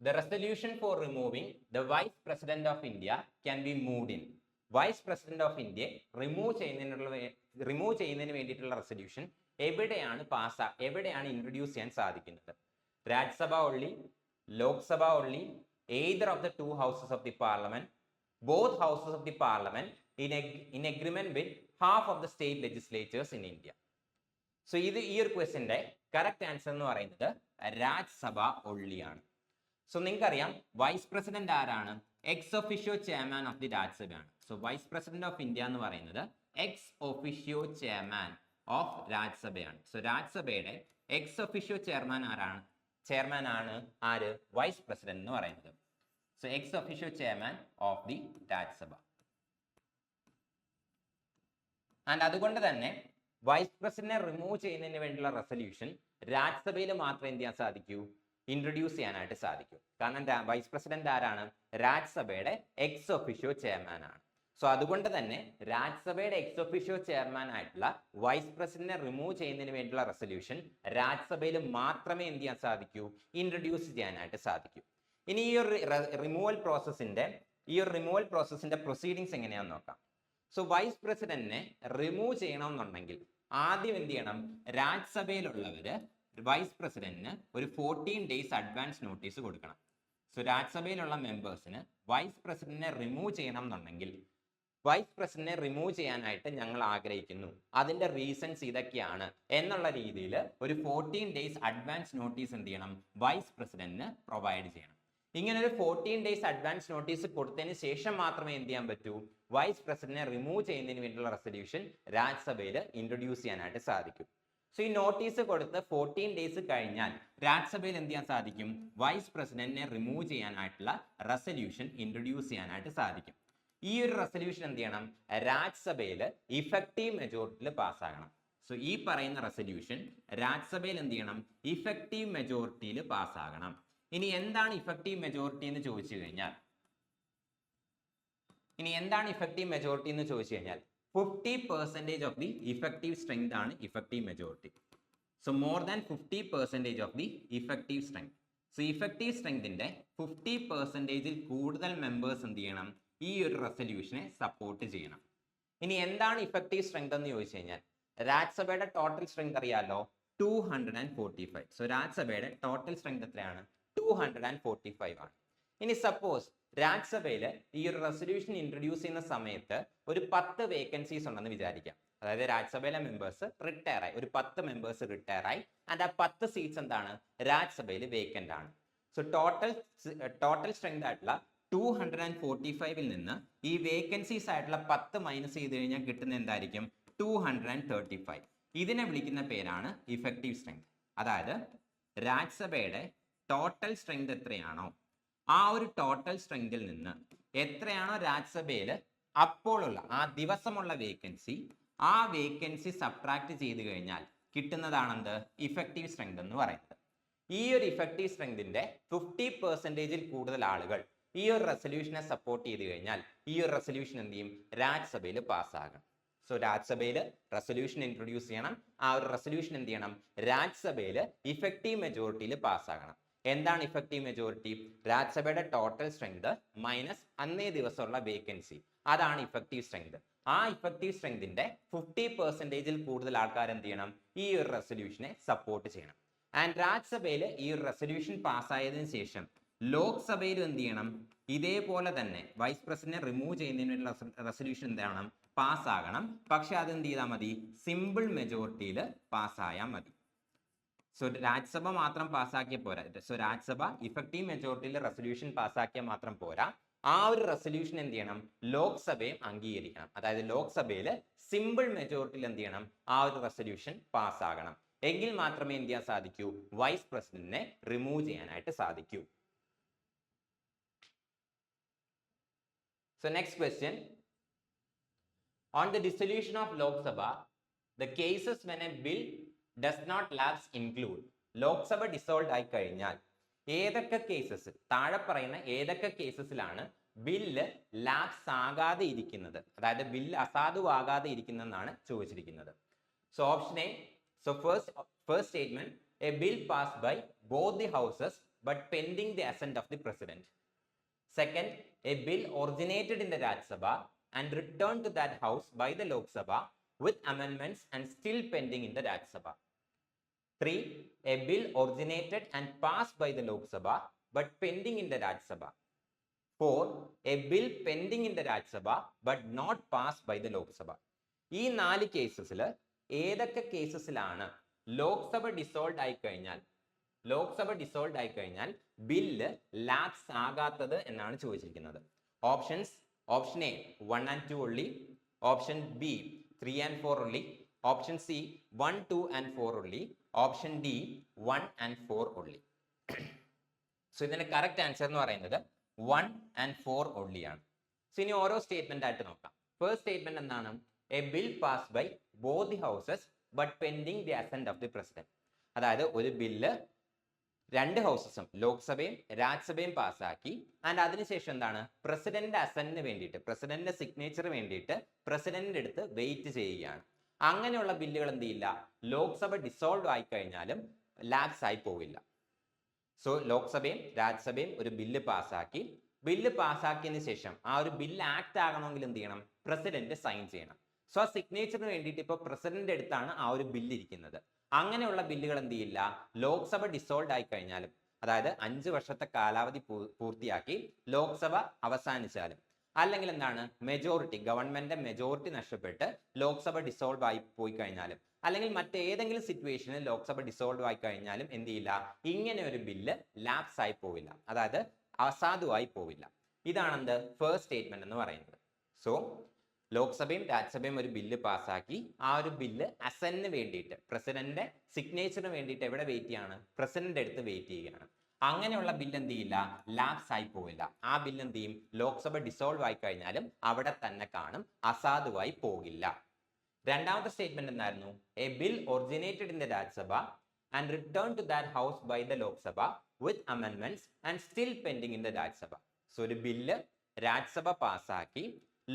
the resolution for removing the Vice President of India can be moved in. Vice President of India remove ചെയ്യുന്നതിന് വേണ്ടിയിട്ടുള്ള റെസൊല്യൂഷൻ എവിടെയാണ് ഇൻട്രൊഡ്യൂസ് ചെയ്യാൻ സാധിക്കുന്നത്? Rajya Sabha only, Lok Sabha only, either of the two houses of the parliament, both houses of the parliament in agreement with half of the state legislatures in India. So ഇത് ഈ ഒരു ക്വസ്റ്റ്യന്റെ correct answer എന്ന് പറയുന്നത് രാജ്യസഭ ഒള്ളിയാണ്. സോ നിങ്ങൾക്കറിയാം വൈസ് പ്രസിഡന്റ് ആരാണ്? Ex officio chairman of the രാജ്യസഭയാണ്. So vice president of India എന്ന് പറയുന്നത് എക്സ് ഒഫീഷ്യോ ചെയർമാൻ ഓഫ് രാജ്യസഭയാണ്. സോ രാജ്യസഭയുടെ എക്സ് ഒഫീഷ്യോ ചെയർമാൻ ആരാണ്? ആര്? വൈസ് പ്രസിഡന്റ് എന്ന് പറയുന്നത്. So ex officio chairman of the Rajya Sabha. And അതുകൊണ്ട് തന്നെ വൈസ് പ്രസിഡന്റിനെ റിമൂവ് ചെയ്യുന്നതിന് വേണ്ടിയുള്ള റെസൊല്യൂഷൻ രാജ്യസഭയിൽ മാത്രമേ എന്ത് ചെയ്യാൻ സാധിക്കൂ? ഇൻട്രൊഡ്യൂസ് ചെയ്യാനായിട്ട് സാധിക്കൂ. കാരണം വൈസ് പ്രസിഡന്റ് ആരാണ്? രാജ്യസഭയുടെ എക്സ് ഒഫീഷ്യോ ചെയർമാൻ ആണ്. സോ അതുകൊണ്ട് തന്നെ രാജ്യസഭയുടെ എക്സ് ഒഫീഷ്യോ ചെയർമാൻ ആയിട്ടുള്ള വൈസ് പ്രസിഡന്റിനെ റിമൂവ് ചെയ്യുന്നതിന് വേണ്ടിയുള്ള റെസൊല്യൂഷൻ രാജ്യസഭയിൽ മാത്രമേ എന്ത് ചെയ്യാൻ സാധിക്കൂ? ഇൻട്രൊഡ്യൂസ് ചെയ്യാനായിട്ട് സാധിക്കൂ. ഇനി ഈ ഒരു റിമൂവൽ പ്രോസസ്സിന്റെ പ്രൊസീഡിങ്സ് എങ്ങനെയാണെന്ന് നോക്കാം. സോ വൈസ് പ്രസിഡന്റിനെ റിമൂവ് ചെയ്യണമെന്നുണ്ടെങ്കിൽ ആദ്യം എന്ത് ചെയ്യണം? രാജ്യസഭയിലുള്ളവര് വൈസ് പ്രസിഡന്റിന് ഒരു 14 days അഡ്വാൻസ് നോട്ടീസ് കൊടുക്കണം. സോ രാജ്യസഭയിലുള്ള മെമ്പേഴ്സിന് വൈസ് പ്രസിഡന്റിനെ റിമൂവ് ചെയ്യണം എന്നുണ്ടെങ്കിൽ, വൈസ് പ്രസിഡന്റിനെ റിമൂവ് ചെയ്യാനായിട്ട് ഞങ്ങൾ ആഗ്രഹിക്കുന്നു, അതിന്റെ റീസൺസ് ഇതൊക്കെയാണ് എന്നുള്ള രീതിയിൽ ഒരു 14 days അഡ്വാൻസ് നോട്ടീസ് എന്ത് ചെയ്യണം? വൈസ് പ്രസിഡന്റിന് പ്രൊവൈഡ് ചെയ്യണം. ഇങ്ങനെ ഒരു 14 days അഡ്വാൻസ് നോട്ടീസ് കൊടുത്തതിന് ശേഷം മാത്രമേ എന്ത് ചെയ്യാൻ പറ്റൂ? വൈസ് പ്രസിഡന്റിനെ റിമൂവ് ചെയ്യുന്നതിന് വേണ്ടിയുള്ള റെസൊല്യൂഷൻ രാജ്യസഭയിൽ ഇൻട്രൊഡ്യൂസ് ചെയ്യാനായിട്ട് സാധിക്കും. സോ ഈ നോട്ടീസ് കൊടുത്ത് 14 days കഴിഞ്ഞാൽ രാജ്യസഭയിൽ എന്ത് ചെയ്യാൻ സാധിക്കും? വൈസ് പ്രസിഡന്റിനെ റിമൂവ് ചെയ്യാനായിട്ടുള്ള റെസൊല്യൂഷൻ ഇൻട്രൊഡ്യൂസ് ചെയ്യാനായിട്ട് സാധിക്കും. ഈ ഒരു റെസൊല്യൂഷൻ എന്ത് ചെയ്യണം? രാജ്യസഭയിൽ ഇഫക്റ്റീവ് മെജോറിറ്റിയിൽ പാസ്സാകണം. സോ ഈ പറയുന്ന റെസൊല്യൂഷൻ രാജ്യസഭയിൽ എന്ത് ചെയ്യണം? ഇഫക്റ്റീവ് മെജോറിറ്റിയിൽ പാസ്സാകണം. ഇനി എന്താണ് ഇഫക്റ്റീവ് മെജോറിറ്റി എന്ന് ചോദിച്ചു കഴിഞ്ഞാൽ 50% ഓഫ് ദി ഇഫക്റ്റീവ് സ്ട്രെങ്ത് ആണ് effective majority. So more than 50% of the effective strength. So effective സ്ട്രെങ്തിന്റെ 50% കൂടുതൽ മെമ്പേഴ്സ് എന്ത് ചെയ്യണം? ഈ ഒരു റെസൊല്യൂഷനെ സപ്പോർട്ട് ചെയ്യണം. ഇനി എന്താണ് ഇഫക്റ്റീവ് സ്ട്രെങ്ത് എന്ന് ചോദിച്ചു കഴിഞ്ഞാൽ രാജ്യസഭയുടെ ടോട്ടൽ സ്ട്രെങ്ത് അറിയാലോ, 245. സോ രാജ്യസഭയുടെ ടോട്ടൽ സ്ട്രെങ്ത് എത്രയാണ്? 245 ആണ്. ഇനി സപ്പോസ് രാജ്യസഭയിൽ ഈ ഒരു റെസൊല്യൂഷൻ ഇൻട്രൊഡ്യൂസ് ചെയ്യുന്ന സമയത്ത് ഒരു 10 വേക്കൻസീസ് ഉണ്ടെന്ന് വിചാരിക്കാം. അതായത് രാജ്യസഭയിലെ മെമ്പേഴ്സ് റിട്ടയർ ആയി, ഒരു 10 മെമ്പേഴ്സ് റിട്ടയർ ആയി, ആൻഡ് ആ 10 സീറ്റ്സ് എന്താണ്? രാജ്യസഭയിൽ വേക്കന്റ് ആണ്. സോ ടോട്ടൽ സ്ട്രെങ്ത് ആയിട്ടുള്ള 245 നിന്ന് ഈ വേക്കൻസീസ് ആയിട്ടുള്ള 10 മൈനസ് ചെയ്ത് കഴിഞ്ഞാൽ കിട്ടുന്ന എന്തായിരിക്കും? 235. ഇതിനെ വിളിക്കുന്ന പേരാണ് ഇഫക്റ്റീവ് സ്ട്രെങ്ത്. അതായത് രാജ്യസഭയുടെ ടോട്ടൽ സ്ട്രെങ്ത് എത്രയാണോ ആ ഒരു ടോട്ടൽ സ്ട്രെങ്തിൽ നിന്ന് എത്രയാണോ രാജ്യസഭയിൽ അപ്പോഴുള്ള ആ ദിവസമുള്ള വേക്കൻസി, ആ വേക്കൻസി സബ്ട്രാക്ട് ചെയ്ത് കഴിഞ്ഞാൽ കിട്ടുന്നതാണെന്ത്? ഇഫക്റ്റീവ് സ്ട്രെങ്ത് എന്ന് പറയുന്നത്. ഈ ഒരു ഇഫക്റ്റീവ് സ്ട്രെങ്തിന്റെ 50% കൂടുതൽ ആളുകൾ ഈ ഒരു റെസൊല്യൂഷനെ സപ്പോർട്ട് ചെയ്ത് കഴിഞ്ഞാൽ ഈ ഒരു റെസൊല്യൂഷൻ എന്ത് ചെയ്യും? രാജ്യസഭയിൽ പാസ്സാകണം. സോ രാജ്യസഭയിൽ റെസൊല്യൂഷൻ ഇൻട്രൊഡ്യൂസ് ചെയ്യണം. ആ ഒരു റെസൊല്യൂഷൻ എന്ത് ചെയ്യണം? രാജ്യസഭയിൽ ഇഫക്റ്റീവ് മെജോറിറ്റിയിൽ പാസ്സാകണം. എന്താണ് ഇഫക്റ്റീവ് മെജോറിറ്റി? രാജ്യസഭയുടെ ടോട്ടൽ സ്ട്രെങ്ത് മൈനസ് അന്നേ ദിവസമുള്ള വേക്കൻസി, അതാണ് ഇഫക്റ്റീവ് സ്ട്രെങ്ത്. ആ ഇഫക്റ്റീവ് സ്ട്രെങ്തിന്റെ 50% കൂടുതൽ ആൾക്കാർ എന്ത് ചെയ്യണം? ഈ ഒരു റെസൊല്യൂഷനെ സപ്പോർട്ട് ചെയ്യണം. ആൻഡ് രാജ്യസഭയിൽ ഈ ഒരു റെസൊല്യൂഷൻ പാസ്സായതിനു ശേഷം ലോക്സഭയിലും എന്ത് ചെയ്യണം? ഇതേപോലെ തന്നെ വൈസ് പ്രസിഡന്റിനെ റിമൂവ് ചെയ്യുന്നതിനുള്ള റെസൊല്യൂഷൻ എന്താണ്? പാസ്സാകണം. പക്ഷെ അതെന്ത് ചെയ്താൽ മതി? സിമ്പിൾ മെജോറിറ്റിയിൽ പാസ്സായാൽ മതി. സോ രാജ്യസഭ മാത്രം പാസ്സാക്കിയ പോരാ. സോ രാജ്യസഭ ഇഫക്റ്റീവ് മെജോറിറ്റിയിൽ റെസൊല്യൂഷൻ പാസ്സാക്കിയാൽ മാത്രം പോരാ. ആ ഒരു റെസൊല്യൂഷൻ എന്ത് ചെയ്യണം? ലോക്സഭയും അംഗീകരിക്കണം. അതായത് ലോക്സഭയിൽ സിമ്പിൾ മെജോറിറ്റിയിൽ എന്ത് ചെയ്യണം? ആ ഒരു റെസൊല്യൂഷൻ പാസ്സാകണം. എങ്കിൽ മാത്രമേ എന്ത് ചെയ്യാൻ സാധിക്കൂ? വൈസ് പ്രസിഡന്റിനെ റിമൂവ് ചെയ്യാനായിട്ട് സാധിക്കൂ. So next question. On the dissolution of Lok Sabha, the cases when a bill does not lapse include. Lok Sabha dissolve ആയി കഴിഞ്ഞാൽ ഏതൊക്കെ കേസസ്, താഴെ പറയുന്ന ഏതൊക്കെ കേസസിലാണ് ബില്ല് ലാപ്സ് ആകാതെ ഇരിക്കുന്നത്, അതായത് ബില്ല് അസാധുവാകാതെ ഇരിക്കുന്നതെന്നാണ് ചോദിച്ചിരിക്കുന്നത്. So option A, so first statement, a bill passed by both the houses but pending the assent of the president. Second, a bill originated in the Rajya Sabha and returned to that house by the Lok Sabha with amendments and still pending in the Rajya Sabha. 3, a bill originated and passed by the Lok Sabha but pending in the Rajya Sabha. 4, a bill pending in the Rajya Sabha but not passed by the Lok Sabha. ഈ 4 കേസസിൽ ഏതൊക്കെ കേസസിലാണ് Lok Sabha dissolve ആയി കഴിഞ്ഞാൽ bill lapse ആകാത്തത് എന്നാണ് ചോദിച്ചിരിക്കുന്നത്. Options: option A 1 and 2 only, option B 3 and 4 only, option C 1, 2 and 4 only, option D 1 and 4 only. So ഇതിന്റെ correct answer എന്ന് പറയുന്നത് 1 and 4 only ആണ്. സോ ഇനി ഓരോ സ്റ്റേറ്റ്മെന്റ് ആയിട്ട് നോക്കാം. ഫസ്റ്റ് സ്റ്റേറ്റ്മെന്റ് എന്താണ്? A bill passed by both the houses but pending the assent of the president. അതായത് ഒരു ബില്ല് രണ്ട് ഹൗസസും ലോക്സഭയും രാജ്യസഭയും പാസ്സാക്കി, ആൻഡ് അതിനുശേഷം എന്താണ്? പ്രസിഡന്റ് അസന്റിന് വേണ്ടിയിട്ട്, പ്രസിഡന്റിന്റെ സിഗ്നേച്ചർ വേണ്ടിയിട്ട് പ്രസിഡന്റിന്റെ അടുത്ത് വെയിറ്റ് ചെയ്യുകയാണ്. അങ്ങനെയുള്ള ബില്ലുകൾ എന്ത് ചെയ്യില്ല? ലോക്സഭ ഡിസോൾവ് ആയി കഴിഞ്ഞാലും ലാപ്സ് ആയി പോവില്ല. സോ ലോക്സഭയും രാജ്യസഭയും ഒരു ബില്ല് പാസ്സാക്കി, ബില്ല് പാസ്സാക്കിയതിനു ശേഷം ആ ഒരു ബില്ല് ആക്ട് ആകണമെങ്കിൽ എന്ത് ചെയ്യണം? പ്രസിഡന്റ് സൈൻ ചെയ്യണം. സോ ആ സിഗ്നേച്ചറിന് വേണ്ടിയിട്ട് ഇപ്പോൾ പ്രസിഡന്റ് അടുത്താണ് ആ ഒരു ബില്ല് ഇരിക്കുന്നത്. അങ്ങനെയുള്ള ബില്ലുകൾ എന്ത് ചെയ്യില്ല? ലോക്സഭ ഡിസോൾവ് ആയി കഴിഞ്ഞാലും, അതായത് 5 വർഷത്തെ കാലാവധി പൂർത്തിയാക്കി ലോക്സഭ അവസാനിച്ചാലും, അല്ലെങ്കിൽ എന്താണ് മെജോറിറ്റി, ഗവൺമെന്റിന്റെ മെജോറിറ്റി നഷ്ടപ്പെട്ട് ലോക്സഭ ഡിസോൾവ് ആയി പോയി കഴിഞ്ഞാലും, അല്ലെങ്കിൽ മറ്റേതെങ്കിലും സിറ്റുവേഷനിൽ ലോക്സഭ ഡിസോൾവ് ആയി കഴിഞ്ഞാലും എന്ത് ചെയ്യില്ല? ഇങ്ങനെ ഒരു ബില്ല് ലാപ്സ് ആയി പോവില്ല, അതായത് അസാധുവായി പോവില്ല. ഇതാണ് എന്ത്? ഫസ്റ്റ് സ്റ്റേറ്റ്മെന്റ് എന്ന് പറയുന്നത്. സോ ലോക്സഭയും രാജ്യസഭയും ഒരു ബില്ല് പാസ്സാക്കി, ആ ഒരു ബില്ല് അസന്റിന് വേണ്ടിയിട്ട്, പ്രസിഡന്റിന്റെ സിഗ്നേച്ചറിന് വേണ്ടിയിട്ട് എവിടെ വെയിറ്റ് ചെയ്യാണ്? പ്രസിഡന്റ് അടുത്ത് വെയിറ്റ് ചെയ്യുകയാണ്. അങ്ങനെയുള്ള ബില്ല് എന്ത് ചെയ്യില്ല? ലാപ്സ് ആയി പോവില്ല. ആ ബില്ല് എന്ത് ചെയ്യും? ലോക്സഭ ഡിസോൾവ് ആയി കഴിഞ്ഞാലും അവിടെ തന്നെ കാണും, അസാധുവായി പോകില്ല. രണ്ടാമത്തെ സ്റ്റേറ്റ്മെന്റ് എന്തായിരുന്നു? A bill originated in the Rajya Sabha and return to that house by the Lok Sabha with അമെൻമെന്റ്സ് and still pending in the Rajya Sabha. So ഒരു ബില്ല് രാജ്യസഭ പാസ്സാക്കി,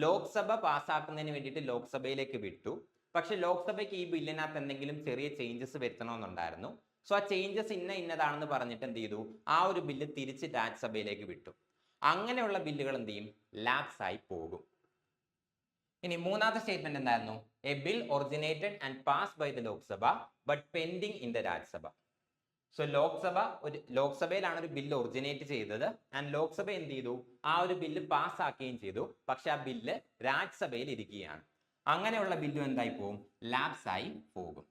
ലോക്സഭ പാസ്സാക്കുന്നതിന് വേണ്ടിയിട്ട് ലോക്സഭയിലേക്ക് വിട്ടു. പക്ഷെ ലോക്സഭയ്ക്ക് ഈ ബില്ലിനകത്ത് എന്തെങ്കിലും ചെറിയ ചേഞ്ചസ് വരുത്തണമെന്നുണ്ടായിരുന്നു. സോ ആ ചേഞ്ചസ് ഇന്നതാണെന്ന് പറഞ്ഞിട്ട് എന്ത് ചെയ്തു? ആ ഒരു ബില്ല് തിരിച്ച് രാജ്യസഭയിലേക്ക് വിട്ടു. അങ്ങനെയുള്ള ബില്ലുകൾ എന്ത് ചെയ്യും? ലാപ്സ് ആയി പോകും. ഇനി മൂന്നാമത്തെ സ്റ്റേറ്റ്മെന്റ് എന്തായിരുന്നു? A bill originated and passed by the Lok Sabha but pending in the Rajya Sabha. So ലോക്സഭയിലാണ് ഒരു ബില്ല് ഒറിജിനേറ്റ് ചെയ്തത്, ആൻഡ് ലോക്സഭ എന്ത് ചെയ്തു? ആ ഒരു ബില്ല് പാസ്സാക്കുകയും ചെയ്തു. പക്ഷെ ആ ബില്ല് രാജ്യസഭയിൽ ഇരിക്കുകയാണ്. അങ്ങനെയുള്ള ബില്ലും എന്തായി പോകും? ലാപ്സ് ആയി പോകും.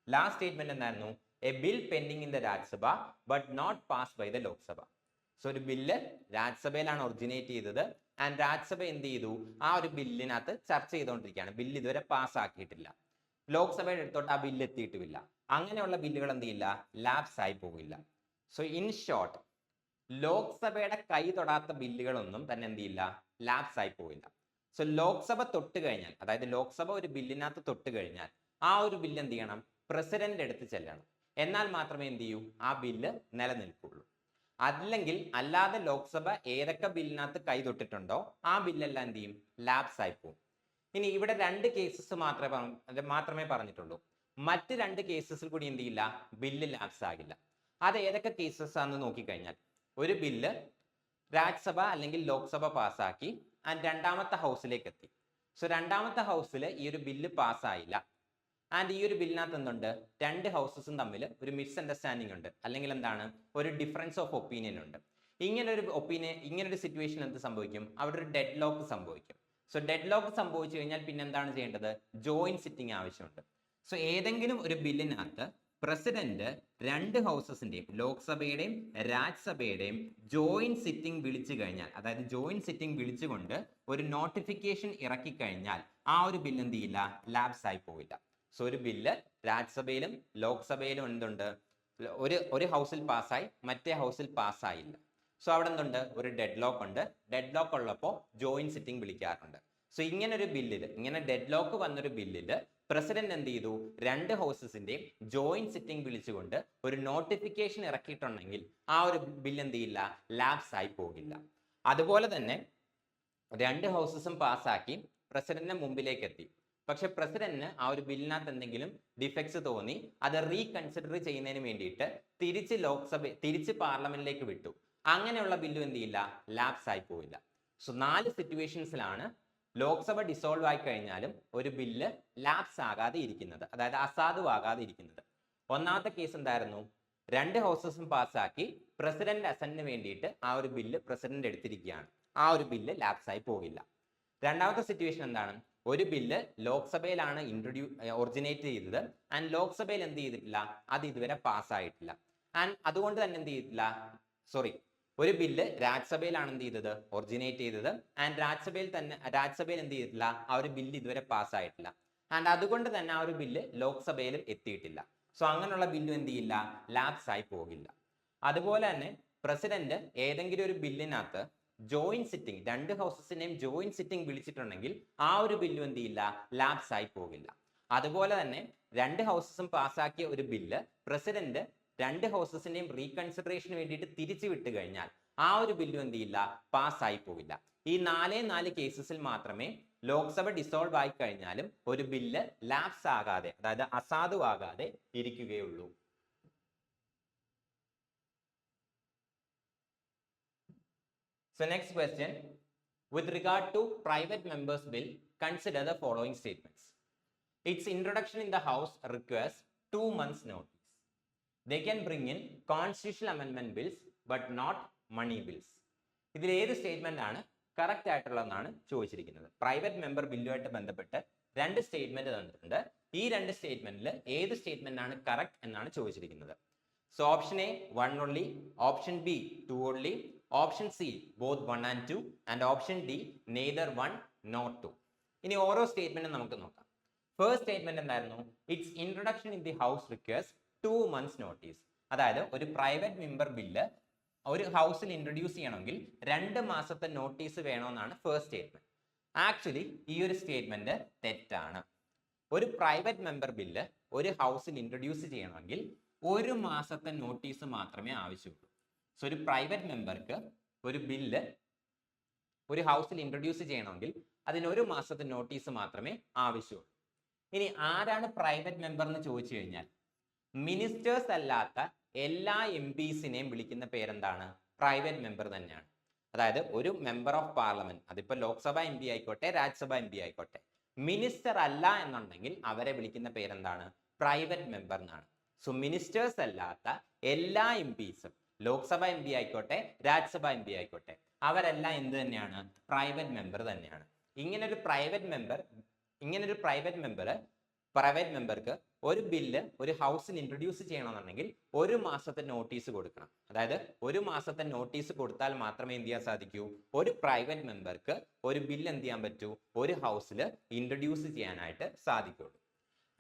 ലാസ്റ്റ് സ്റ്റേറ്റ്മെന്റ് എന്തായിരുന്നു? A bill pending in the Rajya Sabha but not passed by the Lok Sabha. So ഒരു ബില്ല് രാജ്യസഭയിലാണ് ഒറിജിനേറ്റ് ചെയ്തത്, ആൻഡ് രാജ്യസഭ എന്ത് ചെയ്തു? ആ ഒരു ബില്ലിനകത്ത് ചർച്ച ചെയ്തുകൊണ്ടിരിക്കുകയാണ്. ബില്ല് ഇതുവരെ പാസ്സാക്കിയിട്ടില്ല, ലോക്സഭയുടെ അടുത്തോട്ട് ആ ബില്ല് എത്തിയിട്ടുമില്ല. അങ്ങനെയുള്ള ബില്ലുകൾ എന്ത് ചെയ്യില്ല? ലാപ്സ് ആയി പോകില്ല. സോ ഇൻ ഷോർട്ട്, ലോക്സഭയുടെ കൈ തൊടാത്ത ബില്ലുകളൊന്നും തന്നെ എന്ത് ചെയ്യില്ല? ലാപ്സ് ആയി പോകില്ല. സോ ലോക്സഭ തൊട്ട് കഴിഞ്ഞാൽ, അതായത് ലോക്സഭ ഒരു ബില്ലിനകത്ത് തൊട്ട് കഴിഞ്ഞാൽ ആ ഒരു ബില്ല് എന്ത് ചെയ്യണം? പ്രസിഡന്റ് എടുത്ത് ചെല്ലണം. എന്നാൽ മാത്രമേ എന്ത് ചെയ്യൂ? ആ ബില്ല് നിലനിൽക്കുള്ളൂ. അല്ലാതെ ലോക്സഭ ഏതൊക്കെ ബില്ലിനകത്ത് കൈ തൊട്ടിട്ടുണ്ടോ ആ ബില്ലെല്ലാം എന്ത് ചെയ്യും? ലാപ്സ് ആയി പോകും. ഇനി ഇവിടെ 2 കേസസ് മാത്രമേ പറഞ്ഞിട്ടുള്ളൂ. മറ്റ് 2 കേസസിൽ കൂടി എന്ത് ചെയ്യില്ല, ബില്ല് ലാപ്സ് ആകില്ല. അത് ഏതൊക്കെ കേസസ് ആണെന്ന് നോക്കിക്കഴിഞ്ഞാൽ, ഒരു ബില്ല് രാജ്യസഭ അല്ലെങ്കിൽ ലോക്സഭ പാസ്സാക്കി ആൻഡ് രണ്ടാമത്തെ ഹൗസിലേക്ക് എത്തി. സോ രണ്ടാമത്തെ ഹൗസിൽ ഈ ഒരു ബില്ല് പാസ്സായില്ല. ആൻഡ് ഈ ഒരു ബില്ലിനകത്ത് എന്തുണ്ട്, 2 ഹൗസസും തമ്മിൽ ഒരു മിസ്അണ്ടർസ്റ്റാൻഡിംഗ് ഉണ്ട്, അല്ലെങ്കിൽ എന്താണ്, ഒരു ഡിഫറൻസ് ഓഫ് ഒപ്പീനിയൻ ഉണ്ട്. ഇങ്ങനൊരു സിറ്റുവേഷൻ എന്ത് സംഭവിക്കും, അവിടെ ഒരു ഡെഡ് ലോക്ക് സംഭവിക്കും. സോ ഡെഡ് ലോക്ക് സംഭവിച്ചു കഴിഞ്ഞാൽ പിന്നെ എന്താണ് ചെയ്യേണ്ടത്, ജോയിന്റ് സിറ്റിംഗ് ആവശ്യമുണ്ട്. സോ ഏതെങ്കിലും ഒരു ബില്ലിനകത്ത് പ്രസിഡന്റ് 2 ഹൗസസിന്റെയും, ലോക്സഭയുടെയും രാജ്യസഭയുടെയും ജോയിന്റ് സിറ്റിംഗ് വിളിച്ചു കഴിഞ്ഞാൽ, അതായത് ജോയിന്റ് സിറ്റിംഗ് വിളിച്ചുകൊണ്ട് ഒരു നോട്ടിഫിക്കേഷൻ ഇറക്കി കഴിഞ്ഞാൽ ആ ഒരു ബില്ല് എന്ത് ചെയ്യില്ല, ലാപ്സ് ആയി പോയില്ല. സോ ഒരു ബില്ല് രാജ്യസഭയിലും ലോക്സഭയിലും എന്തുണ്ട്, ഒരു ഹൗസിൽ പാസ്സായി മറ്റേ ഹൗസിൽ പാസ്സായില്ല. സോ അവിടെ എന്തുണ്ട്, ഒരു ഡെഡ് ലോക്ക് ഉണ്ട്. ഡെഡ് ലോക്ക് ഉള്ളപ്പോൾ ജോയിന്റ് സിറ്റിംഗ് വിളിക്കാറുണ്ട്. സോ ഇങ്ങനെ ഡെഡ് ലോക്ക് വന്നൊരു ബില്ലില് പ്രസിഡന്റ് എന്ത് ചെയ്തു, 2 ഹൗസസിന്റെയും ജോയിന്റ് സിറ്റിംഗ് വിളിച്ചുകൊണ്ട് ഒരു നോട്ടിഫിക്കേഷൻ ഇറക്കിയിട്ടുണ്ടെങ്കിൽ ആ ഒരു ബില്ല് എന്ത് ചെയ്യില്ല, ലാപ്സ് ആയി പോകില്ല. അതുപോലെ തന്നെ 2 ഹൗസസും പാസ്സാക്കി പ്രസിഡന്റിന്റെ മുമ്പിലേക്ക് എത്തി. പക്ഷെ പ്രസിഡന്റിന് ആ ഒരു ബില്ലിനകത്ത് എന്തെങ്കിലും ഡിഫക്ട്സ് തോന്നി, അത് റീകൺസിഡർ ചെയ്യുന്നതിന് വേണ്ടിയിട്ട് തിരിച്ച് പാർലമെന്റിലേക്ക് വിട്ടു. അങ്ങനെയുള്ള ബില്ലും എന്ത് ചെയ്യില്ല, ലാപ്സ് ആയി പോയില്ല. സോ 4 സിറ്റുവേഷൻസിലാണ് ലോക്സഭ ഡിസോൾവ് ആയി കഴിഞ്ഞാലും ഒരു ബില്ല് ലാപ്സ് ആകാതെ ഇരിക്കുന്നത്, അതായത് അസാധുവാകാതെ ഇരിക്കുന്നത്. ഒന്നാമത്തെ കേസ് എന്തായിരുന്നു, 2 ഹൗസസും പാസ്സാക്കി പ്രസിഡന്റ് അസന്റിന് വേണ്ടിയിട്ട് ആ ഒരു ബില്ല് പ്രസിഡന്റ് എടുത്തിരിക്കുകയാണ്, ആ ഒരു ബില്ല് ലാപ്സ് ആയി പോകില്ല. രണ്ടാമത്തെ സിറ്റുവേഷൻ എന്താണ്, ഒരു ബില്ല് ലോക്സഭയിലാണ് ഒറിജിനേറ്റ് ചെയ്തത് ആൻഡ് ലോക്സഭയിൽ എന്ത് ചെയ്തിട്ടില്ല, അത് ഇതുവരെ പാസ്സായിട്ടില്ല. ആൻഡ് അതുകൊണ്ട് തന്നെ എന്ത് ചെയ്തിട്ടില്ല, ഒരു ബില്ല് രാജ്യസഭയിലാണ് എന്ത് ചെയ്തത്, ഒറിജിനേറ്റ് ചെയ്തത്. ആൻഡ് രാജ്യസഭയിൽ എന്ത് ചെയ്തിട്ടില്ല, ആ ഒരു ബില്ല് ഇതുവരെ പാസ്സായിട്ടില്ല. ആൻഡ് അതുകൊണ്ട് തന്നെ ആ ഒരു ബില്ല് ലോക്സഭയിലും എത്തിയിട്ടില്ല. സോ അങ്ങനെയുള്ള ബില്ലും എന്ത് ചെയ്യില്ല, ലാപ്സ് ആയി പോകില്ല. അതുപോലെ തന്നെ പ്രസിഡന്റ് ഏതെങ്കിലും ഒരു ബില്ലിനകത്ത് ജോയിന്റ് സിറ്റിംഗ്, 2 ഹൗസസിനെയും ജോയിന്റ് സിറ്റിംഗ് വിളിച്ചിട്ടുണ്ടെങ്കിൽ ആ ഒരു ബില്ലും എന്ത് ചെയ്യില്ല, ലാപ്സ് ആയി പോകില്ല. അതുപോലെ തന്നെ 2 ഹൗസസും പാസ്സാക്കിയ ഒരു ബില്ല് പ്രസിഡന്റ് 2 ഹൗസസിന്റെയും റീകൺസിഡറേഷന് വേണ്ടിയിട്ട് തിരിച്ചു വിട്ട് കഴിഞ്ഞാൽ ആ ഒരു ബില്ലും എന്ത് ചെയ്യില്ല, പാസ്സായി പോകില്ല. ഈ 4 കേസസിൽ മാത്രമേ ലോക്സഭ ഡിസോൾവ് ആയി കഴിഞ്ഞാലും ഒരു ബില്ല് ലാപ്സ് ആകാതെ, അതായത് അസാധുവാകാതെ ഇരിക്കുകയുള്ളൂ. So next question, with regard to private members bill, consider the following statements. Its introduction in the house requires 2 months notice. They can bring in constitutional amendment bills but not money bills. ഇതിൽ ഏത് statement ആണ് correct ആയിട്ടുള്ളതെന്നാണ് ചോദിച്ചിരിക്കുന്നത്. Private member ബില്ലുമായിട്ട് ബന്ധപ്പെട്ട് 2 statement തന്നിട്ടുണ്ട്. ഈ 2 സ്റ്റേറ്റ്മെന്റിൽ ഏത് statement ആണ് correct എന്നാണ് ചോദിച്ചിരിക്കുന്നത്. So option A 1 only, option B 2 only, option C both 1 and 2, and option D neither 1 nor 2. ഇനി ഓരോ സ്റ്റേറ്റ്മെന്റും നമുക്ക് നോക്കാം. ഫസ്റ്റ് സ്റ്റേറ്റ്മെന്റ് എന്തായിരുന്നു, it's introduction in the house requires 2 months notice. അതായത് ഒരു പ്രൈവറ്റ് മെമ്പർ ബില്ല് ഒരു ഹൗസിൽ ഇൻട്രൊഡ്യൂസ് ചെയ്യണമെങ്കിൽ 2 മാസത്തെ നോട്ടീസ് വേണമെന്നാണ് ഫസ്റ്റ് സ്റ്റേറ്റ്മെന്റ്. ആക്ച്വലി ഈ ഒരു സ്റ്റേറ്റ്മെന്റ് തെറ്റാണ്. ഒരു പ്രൈവറ്റ് മെമ്പർ ബില്ല് ഒരു ഹൗസിൽ ഇൻട്രൊഡ്യൂസ് ചെയ്യണമെങ്കിൽ 1 മാസത്തെ നോട്ടീസ് മാത്രമേ ആവശ്യമുള്ളൂ. സോ ഒരു പ്രൈവറ്റ് മെമ്പർക്ക് ഒരു ബില്ല് ഒരു ഹൗസിൽ ഇൻട്രൊഡ്യൂസ് ചെയ്യണമെങ്കിൽ അതിന് 1 മാസത്തെ നോട്ടീസ് മാത്രമേ ആവശ്യമുള്ളൂ. ഇനി ആരാണ് പ്രൈവറ്റ് മെമ്പർ എന്ന് ചോദിച്ചു കഴിഞ്ഞാൽ, മിനിസ്റ്റേഴ്സ് അല്ലാത്ത എല്ലാ MPസിനെയും വിളിക്കുന്ന പേരെന്താണ്, പ്രൈവറ്റ് മെമ്പർ തന്നെയാണ്. അതായത് ഒരു മെമ്പർ ഓഫ് പാർലമെന്റ്, അതിപ്പോ ലോക്സഭ MP ആയിക്കോട്ടെ രാജ്യസഭ MP ആയിക്കോട്ടെ, മിനിസ്റ്റർ അല്ല എന്നുണ്ടെങ്കിൽ അവരെ വിളിക്കുന്ന പേരെന്താണ്, പ്രൈവറ്റ് മെമ്പർ എന്നാണ്. സോ മിനിസ്റ്റേഴ്സ് അല്ലാത്ത എല്ലാ MPസും, ലോക്സഭ MP ആയിക്കോട്ടെ രാജ്യസഭ MP ആയിക്കോട്ടെ, അവരെല്ലാം എന്ത് തന്നെയാണ്, പ്രൈവറ്റ് മെമ്പർ തന്നെയാണ്. ഇങ്ങനൊരു പ്രൈവറ്റ് മെമ്പർക്ക് ഒരു ബില്ല് ഒരു ഹൗസിൽ ഇൻട്രൊഡ്യൂസ് ചെയ്യണമെന്നുണ്ടെങ്കിൽ 1 മാസത്തെ നോട്ടീസ് കൊടുക്കണം. അതായത് 1 മാസത്തെ നോട്ടീസ് കൊടുത്താൽ മാത്രമേ എന്ത് ചെയ്യാൻ സാധിക്കൂ, ഒരു പ്രൈവറ്റ് മെമ്പർക്ക് ഒരു ബില്ല് എന്ത് ചെയ്യാൻ പറ്റൂ, ഒരു ഹൗസിൽ ഇൻട്രൊഡ്യൂസ് ചെയ്യാനായിട്ട് സാധിക്കുള്ളൂ.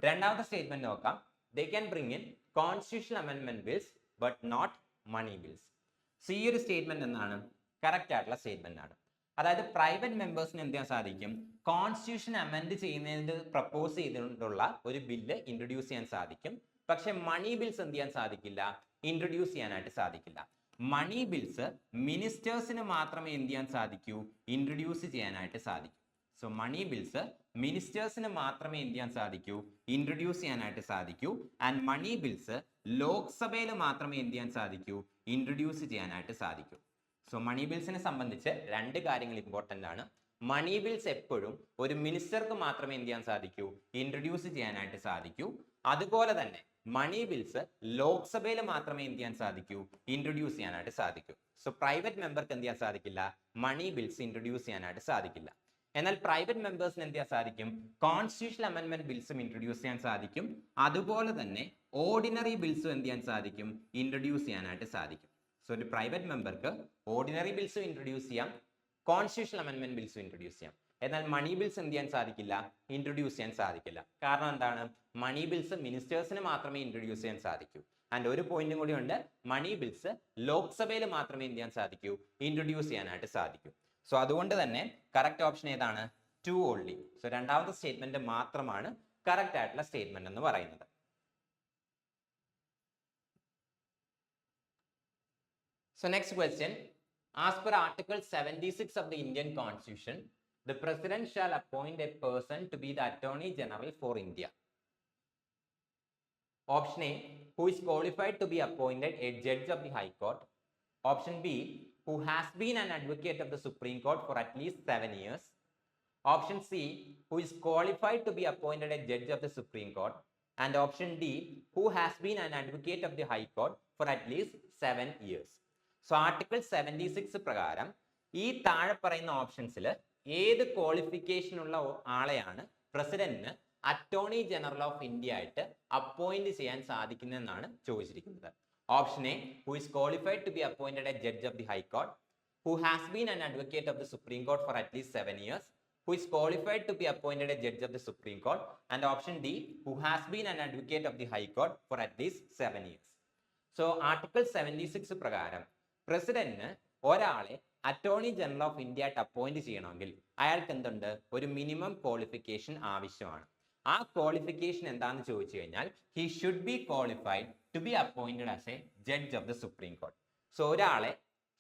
രണ്ടാമത്തെ സ്റ്റേറ്റ്മെന്റ് നോക്കാം. They can bring in constitutional amendment bills but not money bills. So ഈ ഒരു സ്റ്റേറ്റ്മെന്റ് എന്താണ്, കറക്റ്റ് ആയിട്ടുള്ള സ്റ്റേറ്റ്മെന്റ് ആണ്. അതായത് പ്രൈവറ്റ് മെമ്പേഴ്സിന് എന്ത് ചെയ്യാൻ സാധിക്കും, കോൺസ്റ്റിറ്റ്യൂഷൻ അമെൻഡ് ചെയ്യുന്നതിന് പ്രപ്പോസ് ചെയ്തുകൊണ്ടുള്ള ഒരു ബില്ല് ഇൻട്രൊഡ്യൂസ് ചെയ്യാൻ സാധിക്കും. പക്ഷെ മണി ബിൽസ് എന്ത് ചെയ്യാൻ സാധിക്കില്ല, ഇൻട്രൊഡ്യൂസ് ചെയ്യാനായിട്ട് സാധിക്കില്ല. മണി ബിൽസ് മിനിസ്റ്റേഴ്സിന് മാത്രമേ എന്ത് ചെയ്യാൻ സാധിക്കൂ, ഇൻട്രൊഡ്യൂസ് ചെയ്യാനായിട്ട് സാധിക്കും. സോ മണി ബിൽസ് മിനിസ്റ്റേഴ്സിന് മാത്രമേ എന്ത് ചെയ്യാൻ സാധിക്കൂ, ഇൻട്രൊഡ്യൂസ് ചെയ്യാനായിട്ട് സാധിക്കൂ. ആൻഡ് മണി ബിൽസ് ലോക്സഭയിൽ മാത്രമേ എന്ത് ചെയ്യാൻ സാധിക്കൂ, ഇൻട്രൊഡ്യൂസ് ചെയ്യാനായിട്ട് സാധിക്കൂ. സോ മണി ബിൽസിനെ സംബന്ധിച്ച് രണ്ട് കാര്യങ്ങൾ ഇമ്പോർട്ടൻ്റ് ആണ്. മണി ബിൽസ് എപ്പോഴും ഒരു മിനിസ്റ്റർക്ക് മാത്രമേ എന്ത് ചെയ്യാൻ സാധിക്കൂ, ഇൻട്രൊഡ്യൂസ് ചെയ്യാനായിട്ട് സാധിക്കൂ. അതുപോലെ തന്നെ മണി ബിൽസ് ലോക്സഭയിൽ മാത്രമേ എന്ത് ചെയ്യാൻ സാധിക്കൂ, ഇൻട്രൊഡ്യൂസ് ചെയ്യാനായിട്ട് സാധിക്കൂ. സോ പ്രൈവറ്റ് മെമ്പർക്ക് എന്ത് ചെയ്യാൻ സാധിക്കില്ല, മണി ബിൽസ് ഇൻട്രൊഡ്യൂസ് ചെയ്യാനായിട്ട് സാധിക്കില്ല. എന്നാൽ പ്രൈവറ്റ് മെമ്പേഴ്സിന് എന്ത് ചെയ്യാൻ സാധിക്കും, കോൺസ്റ്റിറ്റ്യൂഷണൽ അമെൻമെന്റ് ബിൽസും ഇൻട്രൊഡ്യൂസ് ചെയ്യാൻ സാധിക്കും. അതുപോലെ തന്നെ ഓർഡിനറി ബിൽസും എന്ത് ചെയ്യാൻ സാധിക്കും, ഇൻട്രൊഡ്യൂസ് ചെയ്യാനായിട്ട് സാധിക്കും. സോ ഒരു പ്രൈവറ്റ് മെമ്പർക്ക് ഓർഡിനറി ബിൽസും ഇൻട്രൊഡ്യൂസ് ചെയ്യാം, കോൺസ്റ്റിറ്റ്യൂഷണൽ അമെൻമെന്റ് ബിൽസും ഇൻട്രൊഡ്യൂസ് ചെയ്യാം. എന്നാൽ മണി ബിൽസ് എന്ത് ചെയ്യാൻ സാധിക്കില്ല, ഇൻട്രൊഡ്യൂസ് ചെയ്യാൻ സാധിക്കില്ല. കാരണം എന്താണ്, മണി ബിൽസ് മിനിസ്റ്റേഴ്സിന് മാത്രമേ ഇൻട്രൊഡ്യൂസ് ചെയ്യാൻ സാധിക്കൂ. ആൻഡ് ഒരു പോയിന്റും കൂടി ഉണ്ട്, മണി ബിൽസ് ലോക്സഭയിൽ മാത്രമേ എന്ത് ചെയ്യാൻ സാധിക്കൂ, ഇൻട്രൊഡ്യൂസ് ചെയ്യാനായിട്ട് സാധിക്കൂ. സോ അതുകൊണ്ട് തന്നെ കറക്റ്റ് ഓപ്ഷൻ ഏതാണ്, 2 ഓൺലി. സോ രണ്ടാമത്തെ സ്റ്റേറ്റ്മെന്റ് മാത്രമാണ് കറക്റ്റ് ആയിട്ടുള്ള സ്റ്റേറ്റ്മെന്റ് എന്ന് പറയുന്നത്. So next question, as per Article 76 of the Indian Constitution, the President shall appoint a person to be the Attorney General for India. Option A, who is qualified to be appointed a judge of the High Court. Option B, who has been an advocate of the Supreme Court for at least 7 years. Option C, who is qualified to be appointed a judge of the Supreme Court. And option D, who has been an advocate of the High Court for at least 7 years. So article 76 പ്രകാരം ഈ താഴെ പറയുന്ന ഓപ്ഷൻസിൽ ഏത് qualification ഉള്ള ആളെയാണ് പ്രസിഡന്റിന് attorney general of India ആയിട്ട് appoint ചെയ്യാൻ സാധിക്കുന്നതെന്നാണ് ചോദിച്ചിരിക്കുന്നത്. Option A, who is qualified to be appointed a judge of the high court, who has been an advocate of the supreme court for at least 7 years, who is qualified to be appointed a judge of the Supreme Court, and option D, who has been an advocate of the High Court for at least 7 years. So article 76 പ്രകാരം പ്രസിഡന്റിന് ഒരാളെ attorney general of India ആയിട്ട് appoint ചെയ്യണമെങ്കിൽ അയാൾക്ക് എന്തുണ്ട്, ഒരു minimum qualification ആവശ്യമാണ്. ആ ക്വാളിഫിക്കേഷൻ എന്താണെന്ന് ചോദിച്ചു കഴിഞ്ഞാൽ, he should be qualified to be appointed as a judge of the supreme court. So ഒരാളെ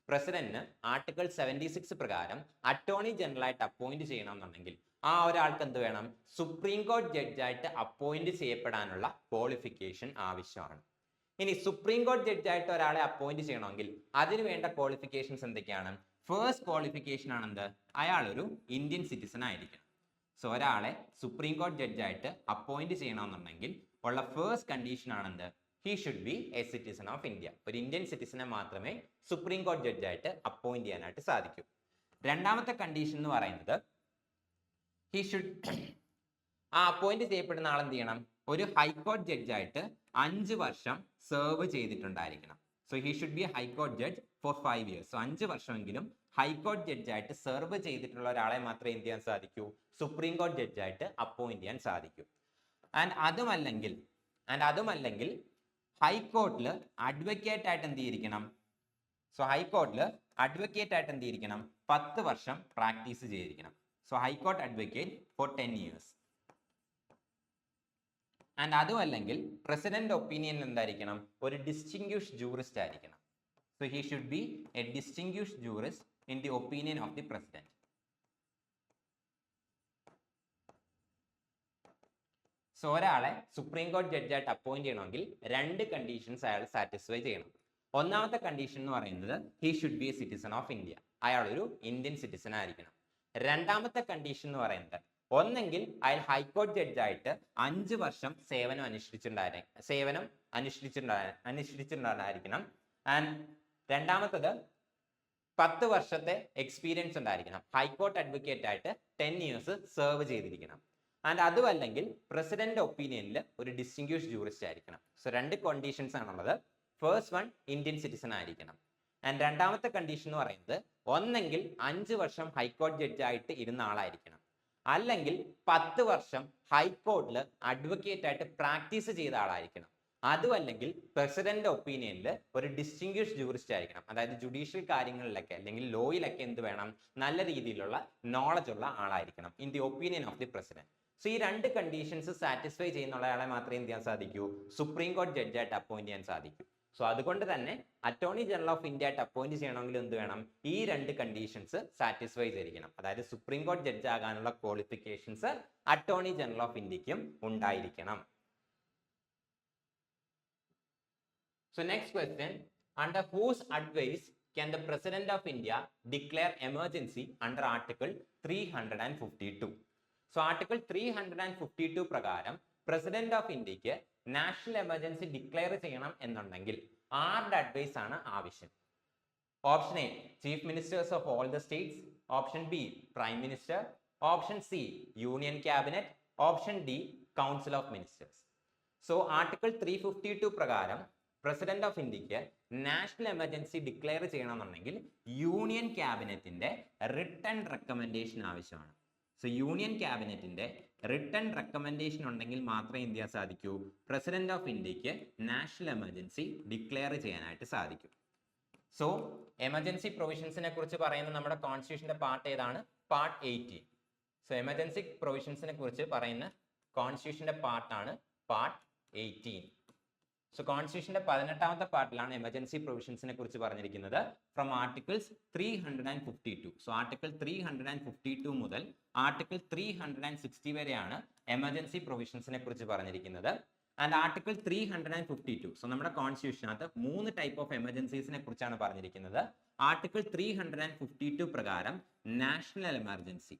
പ്രസിഡന്റിന് ആർട്ടിക്കിൾ 76 പ്രകാരം അറ്റോർണി ജനറൽ ആയിട്ട് അപ്പോയിന്റ് ചെയ്യണമെന്നുണ്ടെങ്കിൽ ആ ഒരാൾക്ക് എന്ത് വേണം, സുപ്രീം കോടതി ജഡ്ജായിട്ട് അപ്പോയിന്റ് ചെയ്യപ്പെടാനുള്ള ക്വാളിഫിക്കേഷൻ ആവശ്യമാണ്. ഇനി സുപ്രീം കോടതി ജഡ്ജായിട്ട് ഒരാളെ അപ്പോയിന്റ് ചെയ്യണമെങ്കിൽ അതിന് വേണ്ട ക്വാളിഫിക്കേഷൻസ് എന്തൊക്കെയാണ്? ഫസ്റ്റ് ക്വാളിഫിക്കേഷൻ ആണെന്ത്, അയാൾ ഒരു ഇന്ത്യൻ സിറ്റിസൺ ആയിരിക്കണം. സോ ഒരാളെ സുപ്രീം കോടതി ജഡ്ജായിട്ട് അപ്പോയിന്റ് ചെയ്യണമെന്നുണ്ടെങ്കിൽ ഉള്ള ഫസ്റ്റ് കണ്ടീഷൻ ആണെന്ത്, he should be a citizen of India. ഒരു ഇന്ത്യൻ സിറ്റിസനെ മാത്രമേ സുപ്രീം കോടതി ജഡ്ജായിട്ട് അപ്പോയിന്റ് ചെയ്യാനായിട്ട് സാധിക്കൂ. രണ്ടാമത്തെ കണ്ടീഷൻ എന്ന് പറയുന്നത്, he should ആ അപ്പോയിന്റ് ചെയ്യപ്പെടുന്ന ആൾ എന്ത് ചെയ്യണം, ഒരു ഹൈക്കോടതി ജഡ്ജായിട്ട് 5 വർഷം സെർവ് ചെയ്തിട്ടുണ്ടായിരിക്കണം. So he should be a ഹൈക്കോടതി ജഡ്ജ് ഫോർ 5 years. സോ 5 വർഷമെങ്കിലും ഹൈക്കോടതി ജഡ്ജായിട്ട് സെർവ് ചെയ്തിട്ടുള്ള ഒരാളെ മാത്രമേ എന്ത് ചെയ്യാൻ സാധിക്കൂ, സുപ്രീം കോടതി ജഡ്ജായിട്ട് അപ്പോയിന്റ് ചെയ്യാൻ സാധിക്കൂ. ആൻഡ് അതുമല്ലെങ്കിൽ ഹൈക്കോർട്ടിൽ അഡ്വക്കേറ്റ് ആയിട്ട് എന്ത് ചെയ്തിരിക്കണം, സോ ഹൈക്കോർട്ടിൽ അഡ്വക്കേറ്റ് ആയിട്ട് എന്ത് ചെയ്തിരിക്കണം, 10 വർഷം പ്രാക്ടീസ് ചെയ്തിരിക്കണം. So high court advocate four 10 years. And അതുമല്ലെങ്കിൽ പ്രസിഡന്റ് ഒപ്പീനിയനിൽ എന്തായിരിക്കണം, ഒരു ഡിസ്റ്റിങ്ക്വിഷ്ഡ് ജൂറിസ്റ്റ് ആയിരിക്കണം. So he should be A distinguished jurist in the opinion of the president. So ഒരാളെ സുപ്രീം കോടതി ജഡ്ജായിട്ട് അപ്പോയിന്റ് ചെയ്യണമെങ്കിൽ 2 കണ്ടീഷൻസ് അയാൾ സാറ്റിസ്ഫൈ ചെയ്യണം. ഒന്നാമത്തെ കണ്ടീഷൻ എന്ന് പറയുന്നത്, he should be A citizen of India, അയാൾ ഒരു ഇന്ത്യൻ സിറ്റിസൺ ആയിരിക്കണം. രണ്ടാമത്തെ കണ്ടീഷൻ എന്ന് പറയുന്നത്, ഒന്നെങ്കിൽ അയാൾ ഹൈക്കോടതി ജഡ്ജായിട്ട് 5 വർഷം സേവനം അനുഷ്ഠിച്ചിട്ടുണ്ടായിരിക്കണം. ആൻഡ് രണ്ടാമത്തത് 10 വർഷത്തെ എക്സ്പീരിയൻസ് ഉണ്ടായിരിക്കണം. ഹൈക്കോർട്ട് അഡ്വക്കേറ്റ് ആയിട്ട് 10 years സെർവ് ചെയ്തിരിക്കണം. ആൻഡ് അതുമല്ലെങ്കിൽ പ്രസിഡന്റ് ഒപ്പീനിയനിൽ ഒരു ഡിസ്റ്റിങ്ക്വിഷ്ഡ് ജൂറിസ്റ്റ് ആയിരിക്കണം. സോ 2 കണ്ടീഷൻസ് ആണുള്ളത്. ഫസ്റ്റ് വൺ, ഇന്ത്യൻ സിറ്റിസൺ ആയിരിക്കണം. ആൻഡ് രണ്ടാമത്തെ കണ്ടീഷൻ എന്ന് പറയുന്നത്, ഒന്നെങ്കിൽ 5 വർഷം ഹൈക്കോടതി ജഡ്ജായിട്ട് ഇരുന്ന ആളായിരിക്കണം, അല്ലെങ്കിൽ 10 വർഷം ഹൈക്കോർട്ടിൽ അഡ്വക്കേറ്റ് ആയിട്ട് പ്രാക്ടീസ് ചെയ്ത ആളായിരിക്കണം. അതുമല്ലെങ്കിൽ പ്രസിഡന്റ് ഒപ്പീനിയനിൽ ഒരു ഡിസ്റ്റിങ്ക്വിഷ്ഡ് ജൂറിസ്റ്റ് ആയിരിക്കണം. അതായത് ജുഡീഷ്യൽ കാര്യങ്ങളിലൊക്കെ അല്ലെങ്കിൽ ലോയിലൊക്കെ എന്ത് വേണം, നല്ല രീതിയിലുള്ള നോളജ് ഉള്ള ആളായിരിക്കണം in the opinion of the president. So ഈ 2 കണ്ടീഷൻസ് സാറ്റിസ്ഫൈ ചെയ്യുന്ന ആളെ മാത്രമേ എന്ത് ചെയ്യാൻ സാധിക്കൂ, സുപ്രീം കോടതി ജഡ്ജായിട്ട് അപ്പോയിന്റ് ചെയ്യാൻ സാധിക്കൂ. സോ അതുകൊണ്ട് തന്നെ അറ്റോർണി ജനറൽ ഓഫ് ഇന്ത്യ ആയിട്ട് അപ്പോയിന്റ് ചെയ്യണമെങ്കിൽ എന്ത് വേണം, ഈ രണ്ട് കണ്ടീഷൻസ് സാറ്റിസ്ഫൈ ചെയ്തിരിക്കണം. അതായത് സുപ്രീം കോടതി ജഡ്ജ് ആകാനുള്ള ക്വാളിഫിക്കേഷൻസ് അറ്റോർണി ജനറൽ ഓഫ് ഇന്ത്യക്കും ഉണ്ടായിരിക്കണം. So next question, under whose advice can the President of India declare emergency under Article 352? So Article 352 പ്രകാരം President of India national emergency declare ചെയ്യണം എന്നുണ്ടെങ്കിൽ ആരുടെ അഡ്വൈസ് ആണ് ആവശ്യം? Option A chief ministers of all the States, option B prime minister, option C union cabinet, option D council of ministers. So article 352 പ്രകാരം president of ഇന്ത്യക്ക് national emergency declare ചെയ്യണമെന്നുണ്ടെങ്കിൽ union ക്യാബിനറ്റിന്റെ written recommendation ആവശ്യമാണ്. So union ക്യാബിനറ്റിന്റെ written recommendation ഉണ്ടെങ്കിൽ മാത്രമേ എന്ത് ചെയ്യാൻ സാധിക്കൂ, പ്രസിഡന്റ് ഓഫ് ഇന്ത്യക്ക് നാഷണൽ എമർജൻസി ഡിക്ലെയർ ചെയ്യാനായിട്ട് സാധിക്കും. സോ എമർജൻസി പ്രൊവിഷൻസിനെ കുറിച്ച് പറയുന്ന നമ്മുടെ കോൺസ്റ്റിറ്റ്യൂഷന്റെ പാർട്ട് ഏതാണ്? പാർട്ട് 18. സോ എമർജൻസി പ്രൊവിഷൻസിനെ കുറിച്ച് പറയുന്ന കോൺസ്റ്റിറ്റ്യൂഷന്റെ പാർട്ടാണ് പാർട്ട് 18. സോ കോൺസ്റ്റിറ്റ്യൂഷന്റെ 18ാമത്തെ പാർട്ടിലാണ് എമർജൻസി പ്രൊവിഷൻസിനെ കുറിച്ച് പറഞ്ഞിരിക്കുന്നത് ഫ്രം ആർട്ടിക്കിൾസ് 352. സോ ആർട്ടിക്കിൾ 352 മുതൽ ആർട്ടിക്കിൾ 360 വരെയാണ് എമർജൻസി പ്രൊവിഷൻസിനെ കുറിച്ച് പറഞ്ഞിരിക്കുന്നത്. ആൻഡ് ആർട്ടിക്കിൾ 352, സോ നമ്മുടെ കോൺസ്റ്റിറ്റ്യൂഷനകത്ത് 3 ടൈപ്പ് ഓഫ് എമർജൻസീസിനെ കുറിച്ചാണ് പറഞ്ഞിരിക്കുന്നത്. ആർട്ടിക്കിൾ 352 പ്രകാരം national emergency,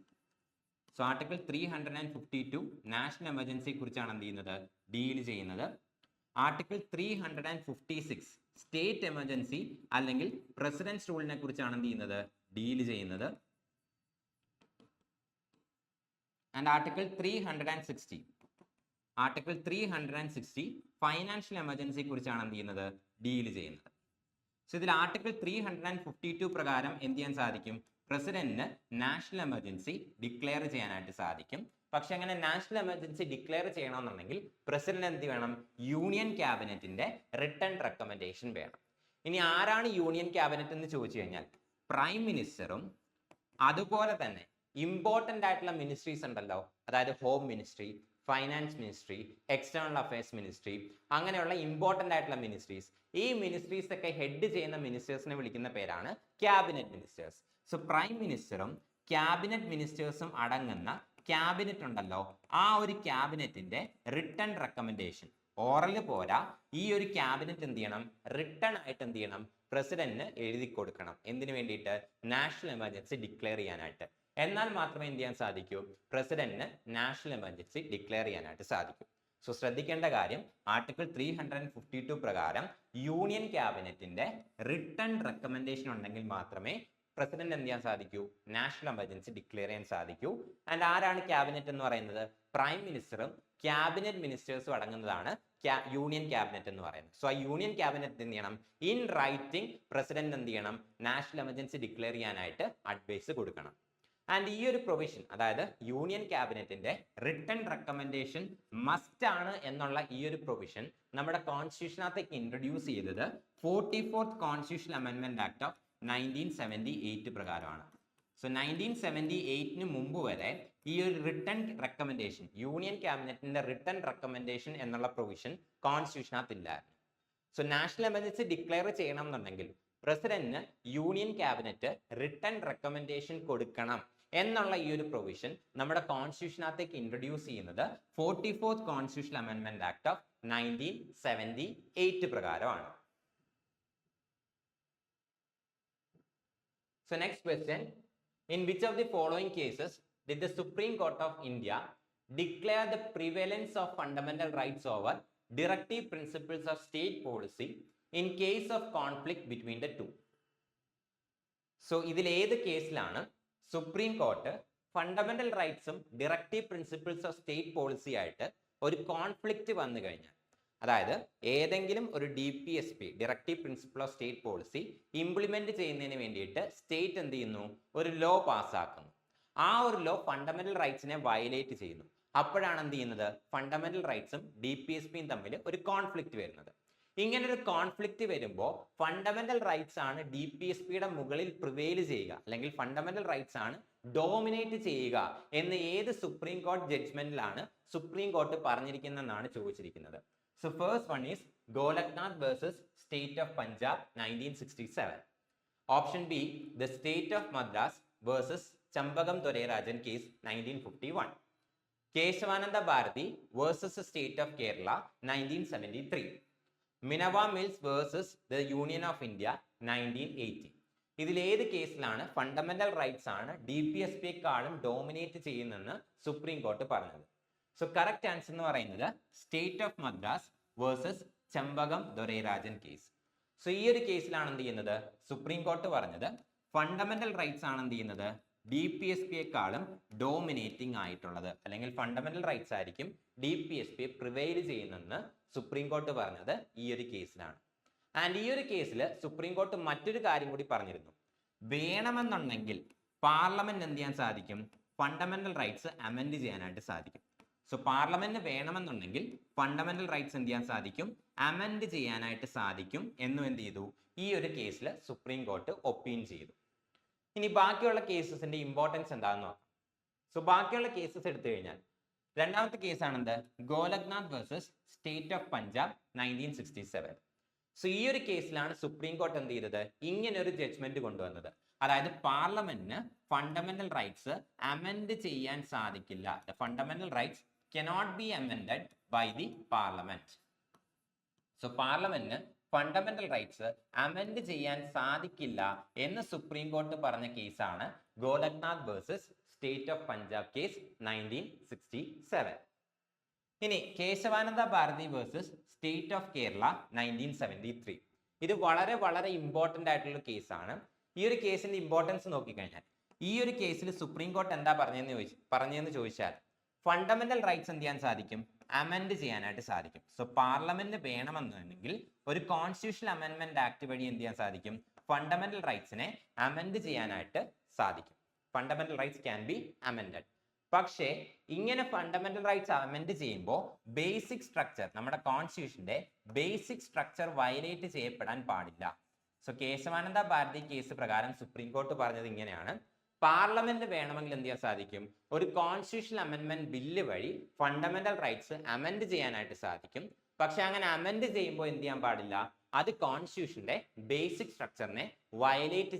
so article 352 national എമർജൻസിയെ കുറിച്ചാണ് എന്ത് ചെയ്യുന്നത്, ഡീൽ ചെയ്യുന്നത്. ആർട്ടിക്കിൾ 356 സ്റ്റേറ്റ് എമർജൻസി അല്ലെങ്കിൽ പ്രസിഡന്റ്സ് റൂളിനെ കുറിച്ചാണ് എന്ത് ചെയ്യുന്നത്, ഡീൽ ചെയ്യുന്നത്. ആൻഡ് ആർട്ടിക്കിൾ 360 ഫൈനാൻഷ്യൽ എമർജൻസിയെ കുറിച്ചാണ് എന്ത് ചെയ്യുന്നത്, ഡീൽ ചെയ്യുന്നത്. സോ ഇതിൽ ആർട്ടിക്കിൾ 352 പ്രകാരം എന്ത് ചെയ്യാൻ സാധിക്കും, പ്രസിഡന്റിന് നാഷണൽ എമർജൻസി ഡിക്ലെയർ ചെയ്യാനായിട്ട് സാധിക്കും. പക്ഷെ അങ്ങനെ നാഷണൽ എമർജൻസി ഡിക്ലെയർ ചെയ്യണമെന്നുണ്ടെങ്കിൽ പ്രസിഡന്റ് എന്ത് വേണം, യൂണിയൻ ക്യാബിനറ്റിന്റെ റിട്ടൺ റെക്കമെൻഡേഷൻ വേണം. ഇനി ആരാണ് യൂണിയൻ ക്യാബിനറ്റ് എന്ന് ചോദിച്ചു കഴിഞ്ഞാൽ പ്രൈം മിനിസ്റ്ററും അതുപോലെ തന്നെ ഇമ്പോർട്ടന്റ് ആയിട്ടുള്ള മിനിസ്ട്രീസ് ഉണ്ടല്ലോ, അതായത് home ministry, finance ministry, external affairs ministry, അങ്ങനെയുള്ള ഇമ്പോർട്ടന്റ് ആയിട്ടുള്ള മിനിസ്ട്രീസ്, ഈ മിനിസ്ട്രീസ് ഒക്കെ ഹെഡ് ചെയ്യുന്ന മിനിസ്റ്റേഴ്സിനെ വിളിക്കുന്ന പേരാണ് ക്യാബിനറ്റ് മിനിസ്റ്റേഴ്സ്. സോ പ്രൈം മിനിസ്റ്ററും ക്യാബിനറ്റ് മിനിസ്റ്റേഴ്സും അടങ്ങുന്ന ക്യാബിനറ്റ് ഉണ്ടല്ലോ, ആ ഒരു ക്യാബിനറ്റിന്റെ റിട്ടൺ റെക്കമെൻഡേഷൻ ഓറൽ പോരാ, ഈ ഒരു ക്യാബിനറ്റ് എന്ത് ചെയ്യണം, റിട്ടൺ ആയിട്ട് എന്ത് ചെയ്യണം, പ്രസിഡന്റിന് എഴുതി കൊടുക്കണം. എന്തിനു വേണ്ടിയിട്ട്, നാഷണൽ എമർജൻസി ഡിക്ലെയർ ചെയ്യാനായിട്ട്. എന്നാൽ മാത്രമേ എന്ത് ചെയ്യാൻ സാധിക്കൂ, പ്രസിഡന്റിന് നാഷണൽ എമർജൻസി ഡിക്ലെയർ ചെയ്യാനായിട്ട് സാധിക്കൂ. സോ ശ്രദ്ധിക്കേണ്ട കാര്യം, ആർട്ടിക്കിൾ 352 പ്രകാരം യൂണിയൻ ക്യാബിനറ്റിന്റെ റിട്ടൺ റെക്കമെൻഡേഷൻ ഉണ്ടെങ്കിൽ മാത്രമേ പ്രസിഡന്റ് എന്ത് ചെയ്യാൻ സാധിക്കൂ, നാഷണൽ എമർജൻസി ഡിക്ലെയർ ചെയ്യാൻ സാധിക്കൂ. ആൻഡ് ആരാണ് ക്യാബിനറ്റ് എന്ന് പറയുന്നത്, പ്രൈം മിനിസ്റ്ററും ക്യാബിനറ്റ് മിനിസ്റ്റേഴ്സും അടങ്ങുന്നതാണ് യൂണിയൻ ക്യാബിനറ്റ് എന്ന് പറയുന്നത്. സോ ആ യൂണിയൻ ക്യാബിനറ്റ് എന്ത് ചെയ്യണം, ഇൻ റൈറ്റിംഗ് പ്രസിഡന്റ് എന്ത് ചെയ്യണം, നാഷണൽ എമർജൻസി ഡിക്ലെയർ ചെയ്യാനായിട്ട് അഡ്വൈസ് കൊടുക്കണം. ആൻഡ് ഈ ഒരു പ്രൊവിഷൻ, അതായത് യൂണിയൻ ക്യാബിനറ്റിന്റെ റിട്ടൺ റെക്കമെൻഡേഷൻ മസ്റ്റ് ആണ് എന്നുള്ള ഈ ഒരു പ്രൊവിഷൻ നമ്മുടെ കോൺസ്റ്റിറ്റ്യൂഷനകത്തേക്ക് ഇൻട്രൊഡ്യൂസ് ചെയ്തത് 44th കോൺസ്റ്റിറ്റ്യൂഷണൽ അമെൻമെന്റ് ആക്ട് ഓഫ് 1978 പ്രകാരമാണ്. സോ 1978 മുമ്പ് വരെ ഈ ഒരു റിട്ടൺ റെക്കമെൻഡേഷൻ, യൂണിയൻ ക്യാബിനറ്റിന്റെ റിട്ടൺ റെക്കമെൻഡേഷൻ എന്നുള്ള പ്രൊവിഷൻ കോൺസ്റ്റിറ്റ്യൂഷനകത്ത് ഇല്ലായിരുന്നു. സോ നാഷണൽ എമർജൻസി ഡിക്ലെയർ ചെയ്യണം എന്നുണ്ടെങ്കിൽ പ്രസിഡന്റിന് യൂണിയൻ ക്യാബിനറ്റ് റിട്ടൺ റെക്കമെൻഡേഷൻ കൊടുക്കണം എന്നുള്ള ഈ ഒരു പ്രൊവിഷൻ നമ്മുടെ കോൺസ്റ്റിറ്റ്യൂഷനകത്തേക്ക് ഇൻട്രൊഡ്യൂസ് ചെയ്യുന്നത് 44th കോൺസ്റ്റിറ്റ്യൂഷണൽ അമെൻമെന്റ് ആക്ട് ഓഫ് 1978 പ്രകാരമാണ്. So next question, in which of the following cases did the Supreme Court of India declare the prevalence of fundamental rights over directive principles of state policy in case of conflict between the two? So ഇതിൽ ഏത് കേസിലാണ് supreme court fundamental റൈറ്റ്സും directive principles of state policy ആയിട്ട് ഒരു conflict വന്നു കഴിഞ്ഞാൽ, അതായത് ഏതെങ്കിലും ഒരു DPSP directive principle of state policy implement ചെയ്യുന്നതിന് വേണ്ടിയിട്ട് സ്റ്റേറ്റ് എന്ത് ചെയ്യുന്നു, ഒരു ലോ പാസ്സാക്കുന്നു. ആ ഒരു ലോ ഫണ്ടമെന്റൽ റൈറ്റ്സിനെ വയലേറ്റ് ചെയ്യുന്നു. അപ്പോഴാണ് എന്ത് ചെയ്യുന്നത്, ഫണ്ടമെന്റൽ റൈറ്റ്സും DPSPയും തമ്മിൽ ഒരു കോൺഫ്ലിക്റ്റ് വരുന്നത്. ഇങ്ങനെ ഒരു കോൺഫ്ലിക്റ്റ് വരുമ്പോൾ ഫണ്ടമെന്റൽ റൈറ്റ്സ് ആണ് DPSPയുടെ മുകളിൽ പ്രിവെയിൽ ചെയ്യുക, അല്ലെങ്കിൽ ഫണ്ടമെന്റൽ റൈറ്റ്സ് ആണ് ഡോമിനേറ്റ് ചെയ്യുക എന്ന് ഏത് സുപ്രീം കോർട്ട് ജഡ്ജ്മെന്റിലാണ് സുപ്രീം കോർട്ട് പറഞ്ഞിരിക്കുന്നതെന്നാണ് ചോദിച്ചിരിക്കുന്നത്. So first one is Golaknath versus State of Punjab 1967. Option B, the State of Madras versus Chambagam Dorayarajan case 1951. Keshavananda Bharati versus the State of Kerala 1973. Minerva Mills versus the Union of India 1980. ഇതിൽ ഏത് കേസിലാണ് fundamental rights ആണ് DPSPയെക്കാളും dominate ചെയ്യുന്നതെന്ന് supreme court പറഞ്ഞത്? So correct answer എന്ന് പറയുന്നത് state of Madras versus Champakam Dorairajan case. So ഈ ഒരു കേസിലാണ് എന്ത് ചെയ്യുന്നത്? സുപ്രീം കോർട്ട് പറഞ്ഞത് ഫണ്ടമെന്റൽ റൈറ്റ്സ് ആണ് എന്ത് ചെയ്യുന്നത്? DPSPയെക്കാളും ഡോമിനേറ്റിംഗ് ആയിട്ടുള്ളത്, അല്ലെങ്കിൽ ഫണ്ടമെന്റൽ റൈറ്റ്സ് ആയിരിക്കും DPSP പ്രിവെയിൽ ചെയ്യുന്നതെന്ന് സുപ്രീം കോർട്ട് പറഞ്ഞത് ഈ ഒരു കേസിലാണ്. ആൻഡ് ഈ ഒരു കേസിൽ സുപ്രീം കോർട്ട് മറ്റൊരു കാര്യം കൂടി പറഞ്ഞിരുന്നു. വേണമെന്നുണ്ടെങ്കിൽ പാർലമെന്റ് എന്ത് ചെയ്യാൻ സാധിക്കും? ഫണ്ടമെന്റൽ റൈറ്റ്സ് അമെൻഡ് ചെയ്യാനായിട്ട് സാധിക്കും. സോ പാർലമെന്റ് വേണമെന്നുണ്ടെങ്കിൽ ഫണ്ടമെന്റൽ റൈറ്റ്സ് എന്ത് ചെയ്യാൻ സാധിക്കും? അമെൻഡ് ചെയ്യാനായിട്ട് സാധിക്കും എന്നും എന്ത് ചെയ്തു? ഈ ഒരു കേസിൽ സുപ്രീം കോർട്ട് ഒപ്പീൻ ചെയ്തു. ഇനി ബാക്കിയുള്ള കേസസിന്റെ ഇമ്പോർട്ടൻസ് എന്താണെന്ന് നോക്കാം. സോ ബാക്കിയുള്ള കേസസ് എടുത്തു കഴിഞ്ഞാൽ രണ്ടാമത്തെ കേസാണ് എന്ത്? Golaknath versus state of Punjab 1967. So ഈ ഒരു കേസിലാണ് സുപ്രീം കോർട്ട് എന്ത് ചെയ്തത്? ഇങ്ങനെ ഒരു ജഡ്ജ്മെന്റ് കൊണ്ടുവന്നത്. അതായത് പാർലമെന്റിന് ഫണ്ടമെന്റൽ റൈറ്റ്സ് അമെൻഡ് ചെയ്യാൻ സാധിക്കില്ല. The fundamental rights cannot be amended by the parliament. So പാർലമെന്റിന് ഫണ്ടമെന്റൽ റൈറ്റ്സ് അമെൻഡ് ചെയ്യാൻ സാധിക്കില്ല എന്ന് സുപ്രീം കോർട്ട് പറഞ്ഞ കേസാണ് Golaknath versus state of Punjab case 1967. ഇനി Kesavananda Bharati versus state of Kerala 1973. ഇത് വളരെ വളരെ ഇമ്പോർട്ടന്റ് ആയിട്ടുള്ള കേസാണ്. ഈ ഒരു കേസിന്റെ ഇമ്പോർട്ടൻസ് നോക്കിക്കഴിഞ്ഞാൽ ഈ ഒരു കേസിൽ സുപ്രീം കോർട്ട് എന്താ പറഞ്ഞതെന്ന് ചോദിച്ചാൽ ഫണ്ടമെന്റൽ റൈറ്റ്സ് എന്ത് ചെയ്യാൻ സാധിക്കും? അമെൻഡ് ചെയ്യാനായിട്ട് സാധിക്കും. സോ പാർലമെന്റ് വേണമെന്നുണ്ടെങ്കിൽ ഒരു കോൺസ്റ്റിറ്റ്യൂഷണൽ അമെൻമെന്റ് ആക്ട് വഴി എന്ത് ചെയ്യാൻ സാധിക്കും? ഫണ്ടമെന്റൽ റൈറ്റ്സിനെ അമെൻഡ് ചെയ്യാനായിട്ട് സാധിക്കും. Fundamental rights can be amended. പക്ഷേ ഇങ്ങനെ ഫണ്ടമെന്റൽ റൈറ്റ്സ് അമെൻഡ് ചെയ്യുമ്പോൾ ബേസിക് സ്ട്രക്ചർ, നമ്മുടെ കോൺസ്റ്റിറ്റ്യൂഷന്റെ ബേസിക് സ്ട്രക്ചർ വയലേറ്റ് ചെയ്യപ്പെടാൻ പാടില്ല. സോ കേശവാനന്ദ ഭാരതി കേസ് പ്രകാരം സുപ്രീം കോർട്ട് പറഞ്ഞത് ഇങ്ങനെയാണ്: പാർലമെന്റ് വേണമെങ്കിൽ എന്ത് ചെയ്യാൻ സാധിക്കും? ഒരു കോൺസ്റ്റിറ്റ്യൂഷണൽ അമെൻമെന്റ് ബില്ല് വഴി ഫണ്ടമെന്റൽ റൈറ്റ്സ് അമെൻഡ് ചെയ്യാനായിട്ട് സാധിക്കും. പക്ഷെ അങ്ങനെ അമെൻഡ് ചെയ്യുമ്പോൾ എന്ത് ചെയ്യാൻ പാടില്ല? അത് കോൺസ്റ്റിറ്റ്യൂഷന്റെ ബേസിക് സ്ട്രക്ചറിനെ വയലേറ്റ്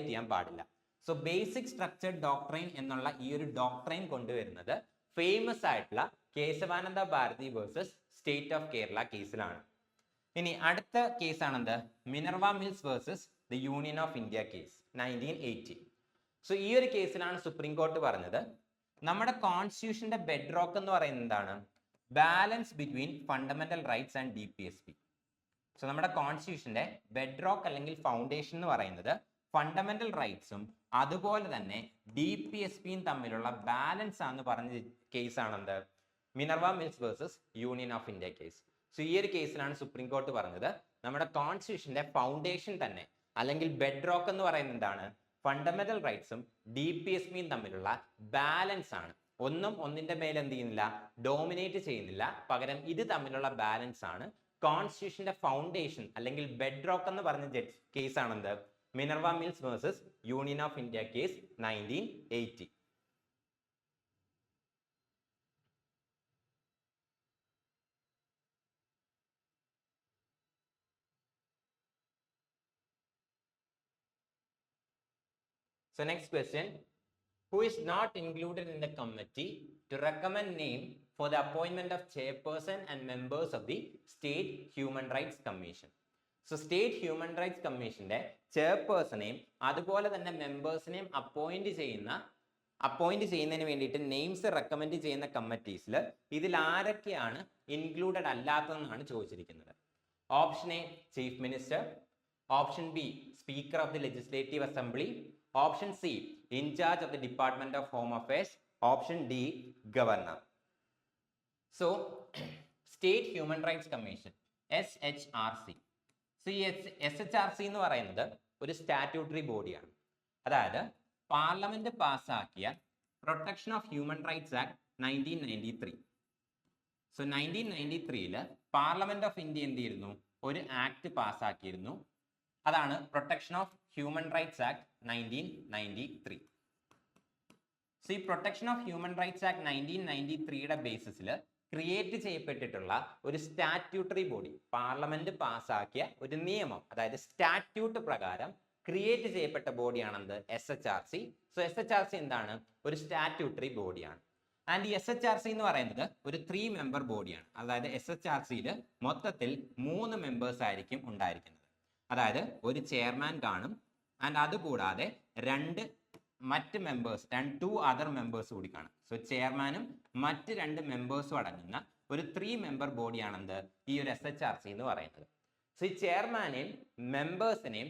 ചെയ്യാൻ പാടില്ല. സോ ബേസിക് സ്ട്രക്ചർ ഡോക്ട്രൈൻ എന്നുള്ള ഈ ഒരു ഡോക്ട്രൈൻ കൊണ്ടുവരുന്നത് ഫേമസ് ആയിട്ടുള്ള Kesavananda Bharati versus state of Kerala കേസിലാണ്. ഇനി അടുത്ത കേസാണെന്ത്? Minerva Mills versus the union of India case 1980. So ഈ ഒരു കേസിലാണ് സുപ്രീം കോർട്ട് പറഞ്ഞത് നമ്മുടെ കോൺസ്റ്റിറ്റ്യൂഷന്റെ ബെഡ് റോക്ക് എന്ന് പറയുന്നത് എന്താണ്? Balance between fundamental rights and DPSP. So നമ്മുടെ കോൺസ്റ്റിറ്റ്യൂഷന്റെ ബെഡ് റോക്ക് അല്ലെങ്കിൽ ഫൗണ്ടേഷൻ എന്ന് പറയുന്നത് ഫണ്ടമെന്റൽ റൈറ്റ്സും അതുപോലെ തന്നെ DPSPയും തമ്മിലുള്ള ബാലൻസ് ആണെന്ന് പറഞ്ഞ കേസാണെന്ത്? Minerva Mills versus union of India case. So ഈ ഒരു കേസിലാണ് സുപ്രീം കോർട്ട് പറഞ്ഞത് നമ്മുടെ കോൺസ്റ്റിറ്റ്യൂഷന്റെ ഫൗണ്ടേഷൻ തന്നെ അല്ലെങ്കിൽ ബെഡ് റോക്ക് എന്ന് പറയുന്നത് എന്താണ്? ഫണ്ടമെന്റൽ റൈറ്റ്സും DPSPയും തമ്മിലുള്ള ബാലൻസ് ആണ്. ഒന്നും ഒന്നിന്റെ മേലെ എന്ത് ചെയ്യുന്നില്ല? ഡോമിനേറ്റ് ചെയ്യുന്നില്ല. പകരം ഇത് തമ്മിലുള്ള ബാലൻസ് ആണ് കോൺസ്റ്റിറ്റ്യൂഷന്റെ ഫൗണ്ടേഷൻ അല്ലെങ്കിൽ ബെഡ് റോക്ക് എന്ന് പറഞ്ഞ കേസാണെന്ത്? Minerva Mills versus union of India case 1980. So next question: who is not included in the committee to recommend name for the appointment of chairperson and members of the State Human Rights Commission? So State Human Rights Commissionന്റെ ചെയർപേഴ്സണെയും അതുപോലെ തന്നെ മെമ്പേഴ്സിനെയും appoint ചെയ്യുന്നതിന് വേണ്ടിയിട്ട് names recommend ചെയ്യുന്ന കമ്മിറ്റീസിൽ ഇതിൽ ആരൊക്കെയാണ് included അല്ലാത്തതെന്നാണ് ചോദിച്ചിരിക്കുന്നത്. Option A chief minister, option B speaker of the legislative assembly, option C in charge of the department of home affairs, option D governor. So state human rights commission SHRC. So ഈ SHRC എന്ന് പറയുന്നത് ഒരു statutory ബോഡിയാണ്. അതായത് parliament പാസ്സാക്കിയ protection of human rights act 1993. So 1993 parliament of India എന്ത് ചെയ്തിരുന്നു? ഒരു ആക്ട് പാസ്സാക്കിയിരുന്നു. അതാണ് protection of human rights act 1993. So ഈ protection of human rights act 1993യുടെ ബേസിസിൽ ക്രിയേറ്റ് ചെയ്യപ്പെട്ടിട്ടുള്ള ഒരു സ്റ്റാറ്റ്യൂട്ടറി ബോഡി, പാർലമെന്റ് പാസ്സാക്കിയ ഒരു നിയമം, അതായത് സ്റ്റാറ്റ്യൂട്ട് പ്രകാരം ക്രിയേറ്റ് ചെയ്യപ്പെട്ട ബോഡിയാണെന്ത് SHRC. സോ SHRC എന്താണ്? ഒരു സ്റ്റാറ്റ്യൂട്ടറി ബോഡിയാണ്. ആൻഡ് ഈ SHRC എന്ന് പറയുന്നത് ഒരു 3 മെമ്പർ ബോഡിയാണ്. അതായത് SHRCയിൽ മൊത്തത്തിൽ 3 മെമ്പേഴ്സ് ആയിരിക്കും ഉണ്ടായിരിക്കുന്നത്. അതായത് ഒരു ചെയർമാൻ കാണും, ആൻഡ് അതുകൂടാതെ മറ്റ് മെമ്പേഴ്സ്, 2 അതർ മെമ്പേഴ്സ് കൂടി കാണും. സോ ചെയർമാനും മറ്റ് 2 മെമ്പേഴ്സും അടങ്ങുന്ന ഒരു 3 മെമ്പർ ബോഡിയാണെന്ത് ഈ ഒരു SHRC എന്ന് പറയുന്നത്. സോ ഈ ചെയർമാനെയും മെമ്പേഴ്സിനെയും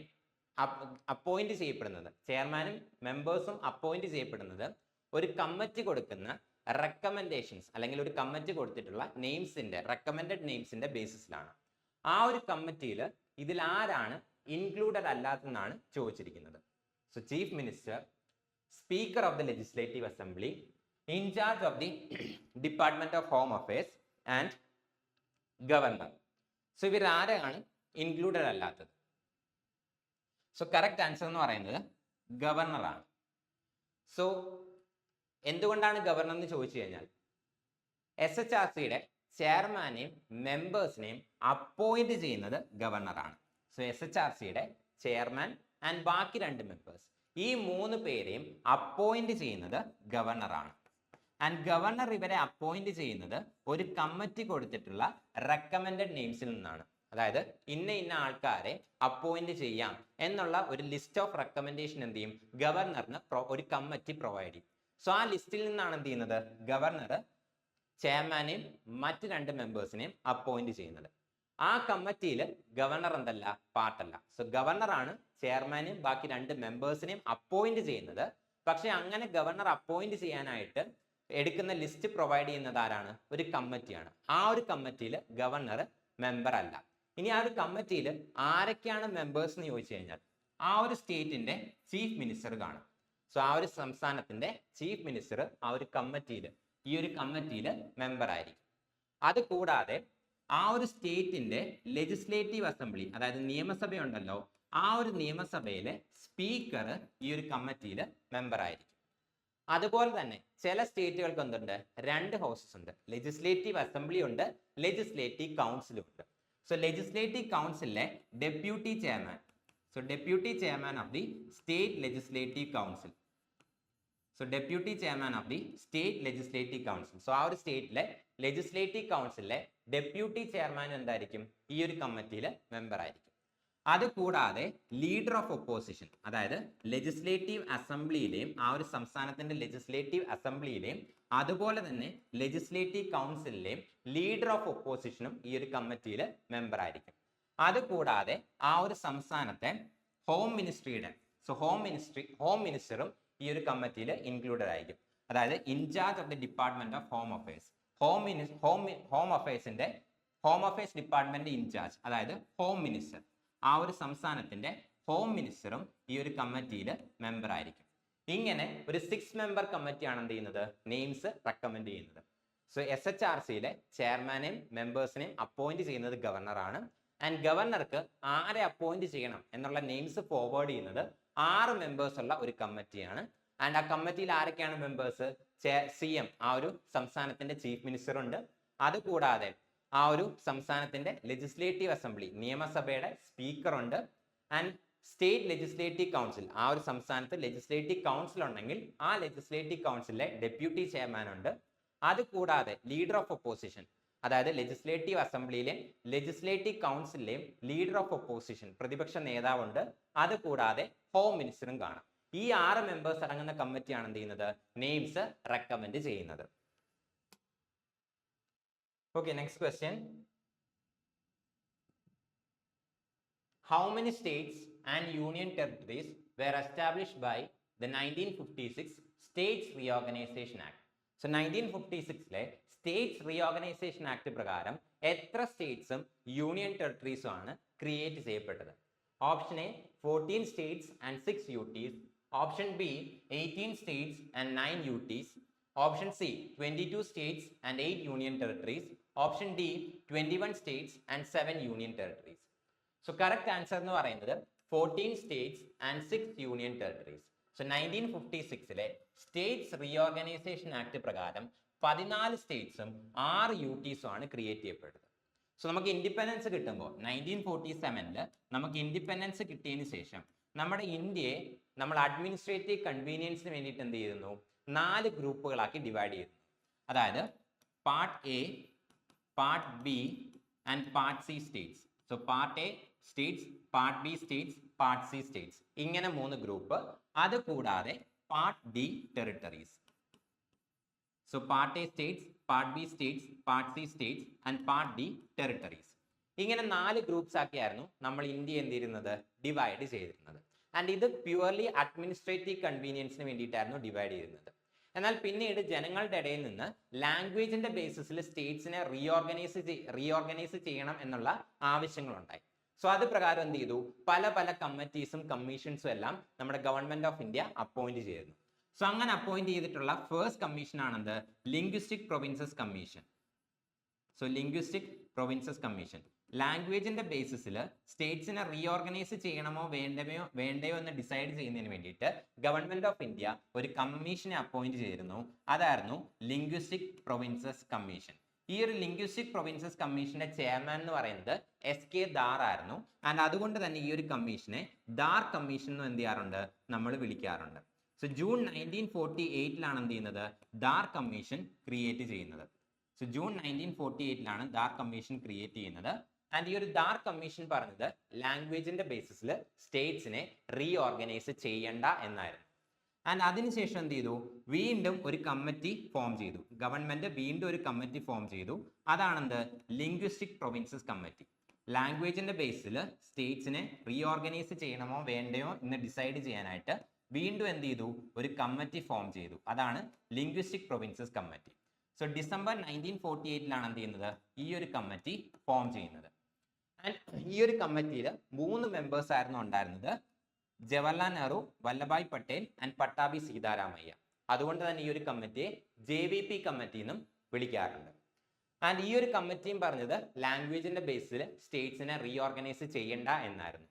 അപ്പോയിന്റ് ചെയ്യപ്പെടുന്നത്, ചെയർമാനും മെമ്പേഴ്സും അപ്പോയിന്റ് ചെയ്യപ്പെടുന്നത് ഒരു കമ്മിറ്റി കൊടുക്കുന്ന റെക്കമെൻഡേഷൻസ് അല്ലെങ്കിൽ ഒരു കമ്മിറ്റി കൊടുത്തിട്ടുള്ള നെയിംസിന്റെ, റെക്കമെൻഡഡ് നെയിംസിന്റെ ബേസിസിലാണ്. ആ ഒരു കമ്മിറ്റിയിൽ ഇതിൽ ആരാണ് ഇൻക്ലൂഡഡ് അല്ലാത്തതെന്നാണ് ചോദിച്ചിരിക്കുന്നത്. So chief minister, speaker of the legislative assembly, in charge of the department of home affairs and governor. So ഇവർ ആരാണ് ഇൻക്ലൂഡഡ് അല്ലാത്തത്? സോ കറക്റ്റ് ആൻസർ എന്ന് പറയുന്നത് ഗവർണറാണ്. സോ എന്തുകൊണ്ടാണ് ഗവർണർ എന്ന് ചോദിച്ചു കഴിഞ്ഞാൽ SHRCയുടെ ചെയർമാനെയും മെമ്പേഴ്സിനെയും അപ്പോയിന്റ് ചെയ്യുന്നത് ഗവർണറാണ്. സോ SHRCയുടെ ചെയർമാൻ ആൻഡ് ബാക്കി 2 മെമ്പേഴ്സ്, ഈ 3 പേരെയും അപ്പോയിന്റ് ചെയ്യുന്നത് ഗവർണറാണ്. ആൻഡ് ഗവർണർ ഇവരെ അപ്പോയിന്റ് ചെയ്യുന്നത് ഒരു കമ്മിറ്റി കൊടുത്തിട്ടുള്ള റെക്കമെൻഡഡ് നെയിംസിൽ നിന്നാണ്. അതായത് ഇന്ന ആൾക്കാരെ അപ്പോയിന്റ് ചെയ്യാം എന്നുള്ള ഒരു ലിസ്റ്റ് ഓഫ് റെക്കമെൻഡേഷൻ എന്ത് ചെയ്യും? ഗവർണറിന് ഒരു കമ്മിറ്റി പ്രൊവൈഡ് ചെയ്യും. സോ ആ ലിസ്റ്റിൽ നിന്നാണ് എന്ത് ചെയ്യുന്നത്? ഗവർണർ ചെയർമാനെയും മറ്റ് 2 മെമ്പേഴ്സിനെയും അപ്പോയിന്റ് ചെയ്യുന്നത്. ആ കമ്മിറ്റിയിൽ ഗവർണർ എന്തല്ല? പാർട്ടല്ല. സോ ഗവർണറാണ് ചെയർമാനെയും ബാക്കി 2 മെമ്പേഴ്സിനെയും അപ്പോയിന്റ് ചെയ്യുന്നത്. പക്ഷെ അങ്ങനെ ഗവർണർ അപ്പോയിന്റ് ചെയ്യാനായിട്ട് എടുക്കുന്ന ലിസ്റ്റ് പ്രൊവൈഡ് ചെയ്യുന്നത് ആരാണ്? ഒരു കമ്മിറ്റിയാണ്. ആ ഒരു കമ്മിറ്റിയിൽ ഗവർണർ മെമ്പർ അല്ല. ഇനി ആ ഒരു കമ്മിറ്റിയിൽ ആരൊക്കെയാണ് മെമ്പേഴ്സ് എന്ന് ചോദിച്ചു കഴിഞ്ഞാൽ ആ ഒരു സ്റ്റേറ്റിന്റെ ചീഫ് മിനിസ്റ്റർ കാണും. സോ ആ ഒരു സംസ്ഥാനത്തിന്റെ ചീഫ് മിനിസ്റ്റർ ഈ ഒരു കമ്മിറ്റിയിൽ മെമ്പർ ആയിരിക്കും. അത് കൂടാതെ ആ ഒരു സ്റ്റേറ്റിന്റെ ലെജിസ്ലേറ്റീവ് അസംബ്ലി, അതായത് നിയമസഭ ഉണ്ടല്ലോ, ആ ഒരു നിയമസഭയിലെ സ്പീക്കർ ഈ ഒരു കമ്മിറ്റിയിൽ മെമ്പർ ആയിരിക്കും. അതുപോലെ തന്നെ ചില സ്റ്റേറ്റുകൾക്ക് എന്തുണ്ട്? 2 ഹൗസസ് ഉണ്ട്. ലെജിസ്ലേറ്റീവ് അസംബ്ലി ഉണ്ട്, ലെജിസ്ലേറ്റീവ് കൗൺസിലും ഉണ്ട്. സോ ലെജിസ്ലേറ്റീവ് കൗൺസിലിലെ deputy chairman, so deputy chairman of the state legislative council, so deputy chairman of the state legislative council, so ആ ഒരു സ്റ്റേറ്റിലെ ലെജിസ്ലേറ്റീവ് കൗൺസിലിലെ ഡെപ്യൂട്ടി ചെയർമാൻ എന്തായിരിക്കും? ഈ ഒരു കമ്മിറ്റിയിൽ മെമ്പർ ആയിരിക്കും. അത് കൂടാതെ ലീഡർ ഓഫ് ഒപ്പോസിഷൻ, അതായത് ലെജിസ്ലേറ്റീവ് അസംബ്ലിയിലെയും ആ ഒരു സംസ്ഥാനത്തിന്റെ ലെജിസ്ലേറ്റീവ് അസംബ്ലിയിലെയും അതുപോലെ തന്നെ ലെജിസ്ലേറ്റീവ് കൗൺസിലിലെയും ലീഡർ ഓഫ് ഒപ്പോസിഷനും ഈ ഒരു കമ്മിറ്റിയിൽ മെമ്പർ ആയിരിക്കും. അത് കൂടാതെ ആ ഒരു സംസ്ഥാനത്തെ ഹോം മിനിസ്ട്രിയുടെ, സോ ഹോം മിനിസ്റ്ററും ഈ ഒരു കമ്മിറ്റിയിൽ ഇൻക്ലൂഡഡ് ആയിരിക്കും. അതായത് in charge of the department of home affairs, home affairs department in charge, അതായത് ഹോം മിനിസ്റ്റർ, ആ ഒരു സംസ്ഥാനത്തിന്റെ ഹോം മിനിസ്റ്ററും ഈ ഒരു കമ്മിറ്റിയിൽ മെമ്പർ ആയിരിക്കും. ഇങ്ങനെ ഒരു 6 മെമ്പർ കമ്മിറ്റിയാണ് എന്ത് ചെയ്യുന്നത്? നെയിംസ് റെക്കമെൻഡ് ചെയ്യുന്നത്. സോ SHRCയിലെ ചെയർമാനെയും മെമ്പേഴ്സിനെയും അപ്പോയിന്റ് ചെയ്യുന്നത് ഗവർണറാണ്. ആൻഡ് ഗവർണർക്ക് ആരെ അപ്പോയിന്റ് ചെയ്യണം എന്നുള്ള നെയിംസ് ഫോർവേഡ് ചെയ്യുന്നത് 6 മെമ്പേഴ്സ് ഉള്ള ഒരു കമ്മിറ്റിയാണ്. ആൻഡ് ആ കമ്മിറ്റിയിൽ ആരൊക്കെയാണ് മെമ്പേഴ്സ്? CM, ആ ഒരു സംസ്ഥാനത്തിന്റെ ചീഫ് മിനിസ്റ്റർ ഉണ്ട്. അതുകൂടാതെ ആ ഒരു സംസ്ഥാനത്തിന്റെ ലെജിസ്ലേറ്റീവ് അസംബ്ലി, നിയമസഭയുടെ സ്പീക്കർ ഉണ്ട്. ആൻഡ് സ്റ്റേറ്റ് ലെജിസ്ലേറ്റീവ് കൗൺസിൽ, ആ ഒരു സംസ്ഥാനത്ത് ലെജിസ്ലേറ്റീവ് കൗൺസിൽ ഉണ്ടെങ്കിൽ ആ ലെജിസ്ലേറ്റീവ് കൗൺസിലിലെ ഡെപ്യൂട്ടി ചെയർമാൻ ഉണ്ട്. അതുകൂടാതെ ലീഡർ ഓഫ് ഒപ്പോസിഷൻ, അതായത് ലെജിസ്ലേറ്റീവ് അസംബ്ലിയിലെയും ലെജിസ്ലേറ്റീവ് കൗൺസിലിലെയും ലീഡർ ഓഫ് ഒപ്പോസിഷൻ, പ്രതിപക്ഷ നേതാവുണ്ട്. അതുകൂടാതെ ഹോം മിനിസ്റ്ററും കാണാം. ഈ 6 മെമ്പേഴ്സ് അടങ്ങുന്ന കമ്മിറ്റിയാണ് എന്ത് ചെയ്യുന്നത്? നെയിംസ് റെക്കമെൻഡ് ചെയ്യുന്നത്. Okay, next question. How many states and union territories were established by the 1956 States Reorganization Act? So 1956 States Reorganization Act പ്രകാരം എത്ര സ്റ്റേറ്റ്സും യൂണിയൻ ടെറിട്ടറീസും ആണ് ക്രിയേറ്റ് ചെയ്യപ്പെട്ടത്? Option A 14 states and 6 UTs, option B 18 states and 9 UTs, option C 22 states and 8 union territories, option D 21 states and 7 union territories. So correct answer എന്ന് പറയുന്നത് 14 states and 6 union territories. So 1956 States reorganisation act പ്രകാരം 14 സ്റ്റേറ്റ്സും 6 UTസും ആണ് create ചെയ്യപ്പെട്ടത്. So നമുക്ക് independence കിട്ടുമ്പോൾ 1947 നമുക്ക് independence കിട്ടിയതിന് ശേഷം നമ്മുടെ ഇന്ത്യയെ നമ്മൾ അഡ്മിനിസ്ട്രേറ്റീവ് കൺവീനിയൻസിന് വേണ്ടിയിട്ട് എന്ത് ചെയ്യുന്നു, 4 ഗ്രൂപ്പുകളാക്കി ഡിവൈഡ് ചെയ്യുന്നു. അതായത് part A, part B and part C States. So part A states, part B states, part C States, ഇങ്ങനെ 3 ഗ്രൂപ്പ്. അത് കൂടാതെ part D territories. So part A states, part B states, part C States and part D territories. ഇങ്ങനെ 4 groups ആക്കിയായിരുന്നു നമ്മൾ India എന്ത് ചെയ്യുന്നത്, divide ചെയ്തിരുന്നത്. And ഇത് purely administrative കൺവീനിയൻസിന് വേണ്ടിയിട്ടായിരുന്നു ഡിവൈഡ് ചെയ്യുന്നത്. എന്നാൽ പിന്നീട് ജനങ്ങളുടെ ഇടയിൽ നിന്ന് ലാംഗ്വേജിന്റെ ബേസിസിൽ സ്റ്റേറ്റ്സിനെ റീഓർഗനൈസ് ചെയ്യണം എന്നുള്ള ആവശ്യങ്ങളുണ്ടായി. സോ അത് പ്രകാരം എന്ത് ചെയ്തു, പല പല കമ്മിറ്റീസും കമ്മീഷൻസും എല്ലാം നമ്മുടെ ഗവൺമെന്റ് ഓഫ് ഇന്ത്യ അപ്പോയിന്റ് ചെയ്തിരുന്നു. സോ അങ്ങനെ അപ്പോയിന്റ് ചെയ്തിട്ടുള്ള ഫസ്റ്റ് കമ്മീഷൻ ആണെന്ത്, linguistic provinces commission. So linguistic provinces commission ലാംഗ്വേജിന്റെ ബേസിസിൽ സ്റ്റേറ്റ്സിനെ റീഓർഗനൈസ് ചെയ്യണമോ വേണ്ടയോ എന്ന് ഡിസൈഡ് ചെയ്യുന്നതിന് വേണ്ടിയിട്ട് ഗവൺമെന്റ് ഓഫ് ഇന്ത്യ ഒരു കമ്മീഷനെ അപ്പോയിന്റ് ചെയ്തിരുന്നു. അതായിരുന്നു ലിംഗ്വിസ്റ്റിക് പ്രൊവിൻസസ് കമ്മീഷൻ. ഈ ഒരു ലിംഗ്വിസ്റ്റിക് പ്രൊവിൻസസ് കമ്മീഷന്റെ ചെയർമാൻ എന്ന് പറയുന്നത് SK ദാർ ആയിരുന്നു. ആൻഡ് അതുകൊണ്ട് തന്നെ ഈ ഒരു കമ്മീഷനെ ദാർ കമ്മീഷൻ എന്ന് എന്ത് ചെയ്യാറുണ്ട്, നമ്മൾ വിളിക്കാറുണ്ട്. സോ ജൂൺ 1948 എന്ത് ചെയ്യുന്നത്, ദാർ കമ്മീഷൻ ക്രിയേറ്റ് ചെയ്യുന്നത്. So June 1948 Dar commission create ചെയ്യുന്നത്. ആൻഡ് ഈ ഒരു ദാർ കമ്മീഷൻ പറഞ്ഞത് ലാംഗ്വേജിന്റെ ബേസിസിൽ സ്റ്റേറ്റ്സിനെ റീഓർഗനൈസ് ചെയ്യണ്ട എന്നായിരുന്നു. ആൻഡ് അതിനുശേഷം എന്ത് ചെയ്തു, വീണ്ടും ഒരു കമ്മിറ്റി ഫോം ചെയ്തു. ഗവൺമെന്റ് വീണ്ടും ഒരു കമ്മിറ്റി ഫോം ചെയ്തു. അതാണെന്ത്, ലിംഗ്വിസ്റ്റിക് പ്രൊവിൻസസ് കമ്മിറ്റി. ലാംഗ്വേജിന്റെ ബേസിൽ സ്റ്റേറ്റ്സിനെ റീഓർഗനൈസ് ചെയ്യണമോ വേണ്ടയോ എന്ന് ഡിസൈഡ് ചെയ്യാനായിട്ട് വീണ്ടും എന്ത് ചെയ്തു, ഒരു കമ്മിറ്റി ഫോം ചെയ്തു. അതാണ് linguistic provinces committee. So December 1948 എന്ത് ചെയ്യുന്നത്, ഈ ഒരു കമ്മിറ്റി ഫോം ചെയ്യുന്നത്. ആൻഡ് ഈ ഒരു കമ്മിറ്റിയിൽ 3 മെമ്പേഴ്സ് ആയിരുന്നു ഉണ്ടായിരുന്നത്, ജവഹർലാൽ നെഹ്റു, വല്ലഭായ് പട്ടേൽ ആൻഡ് പട്ടാഭി സീതാരാമയ്യ. അതുകൊണ്ട് തന്നെ ഈ ഒരു കമ്മിറ്റിയെ JVP കമ്മിറ്റി എന്നും വിളിക്കാറുണ്ട്. ആൻഡ് ഈ ഒരു കമ്മിറ്റിയും പറഞ്ഞത് ലാംഗ്വേജിന്റെ ബേസിൽ സ്റ്റേറ്റ്സിനെ റീഓർഗനൈസ് ചെയ്യണ്ട എന്നായിരുന്നു.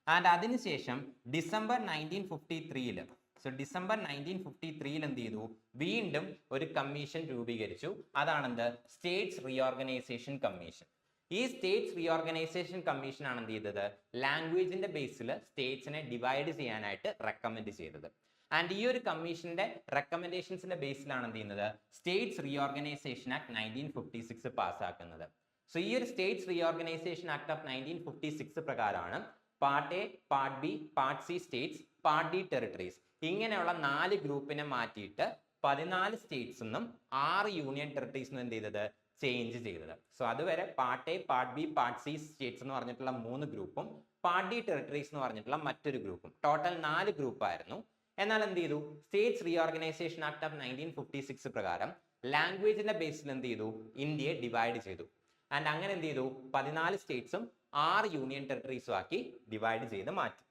ആൻഡ് അതിനുശേഷം ഡിസംബർ 1953 സോ ഡിസംബർ 1953 എന്ത് ചെയ്തു, വീണ്ടും ഒരു കമ്മീഷൻ രൂപീകരിച്ചു. അതാണെന്ത്, സ്റ്റേറ്റ്സ് റീഓർഗനൈസേഷൻ കമ്മീഷൻ. ഈ സ്റ്റേറ്റ്സ് റീഓർഗനൈസേഷൻ കമ്മീഷൻ ആണ് എന്ത് ചെയ്തത്, ലാംഗ്വേജിന്റെ ബേസിൽ സ്റ്റേറ്റ്സിനെ ഡിവൈഡ് ചെയ്യാനായിട്ട് റെക്കമെൻഡ് ചെയ്തത്. ആൻഡ് ഈ ഒരു കമ്മീഷന്റെ റെക്കമെൻഡേഷൻസിന്റെ ബേസിലാണ് എന്ത് ചെയ്യുന്നത്, സ്റ്റേറ്റ്സ് റീഓർഗനൈസേഷൻ ആക്ട് 1956 പാസ്സാക്കുന്നത്. സോ ഈ ഒരു സ്റ്റേറ്റ്സ് റീഓർഗനൈസേഷൻ ആക്ട് ഓഫ് 1956 പ്രകാരമാണ് part A, part B, part C states, part D territories ഇങ്ങനെയുള്ള 4 ഗ്രൂപ്പിനെ മാറ്റിയിട്ട് 14 സ്റ്റേറ്റ്സ് എന്നും 6 യൂണിയൻ ടെറിട്ടറീസ് എന്നും എന്ത് ചെയ്തത്, ചേഞ്ച് ചെയ്തത്. സോ അതുവരെ part A, part B, part C States എന്ന് പറഞ്ഞിട്ടുള്ള 3 ഗ്രൂപ്പും പാർട്ട് ഡി ടെറിട്ടറീസ് എന്ന് പറഞ്ഞിട്ടുള്ള മറ്റൊരു ഗ്രൂപ്പും, ടോട്ടൽ 4 ഗ്രൂപ്പ് ആയിരുന്നു. എന്നാൽ എന്ത് ചെയ്തു, സ്റ്റേറ്റ്സ് റീഓർഗനൈസേഷൻ ആക്ട് ഓഫ് 1956 പ്രകാരം ലാംഗ്വേജിന്റെ ബേസിൽ എന്ത് ചെയ്തു, ഇന്ത്യയെ ഡിവൈഡ് ചെയ്തു. ആൻഡ് അങ്ങനെ എന്ത് ചെയ്തു, 14 സ്റ്റേറ്റ്സും 6 യൂണിയൻ ടെറിട്ടറീസും ആക്കി ഡിവൈഡ് ചെയ്ത് മാറ്റി.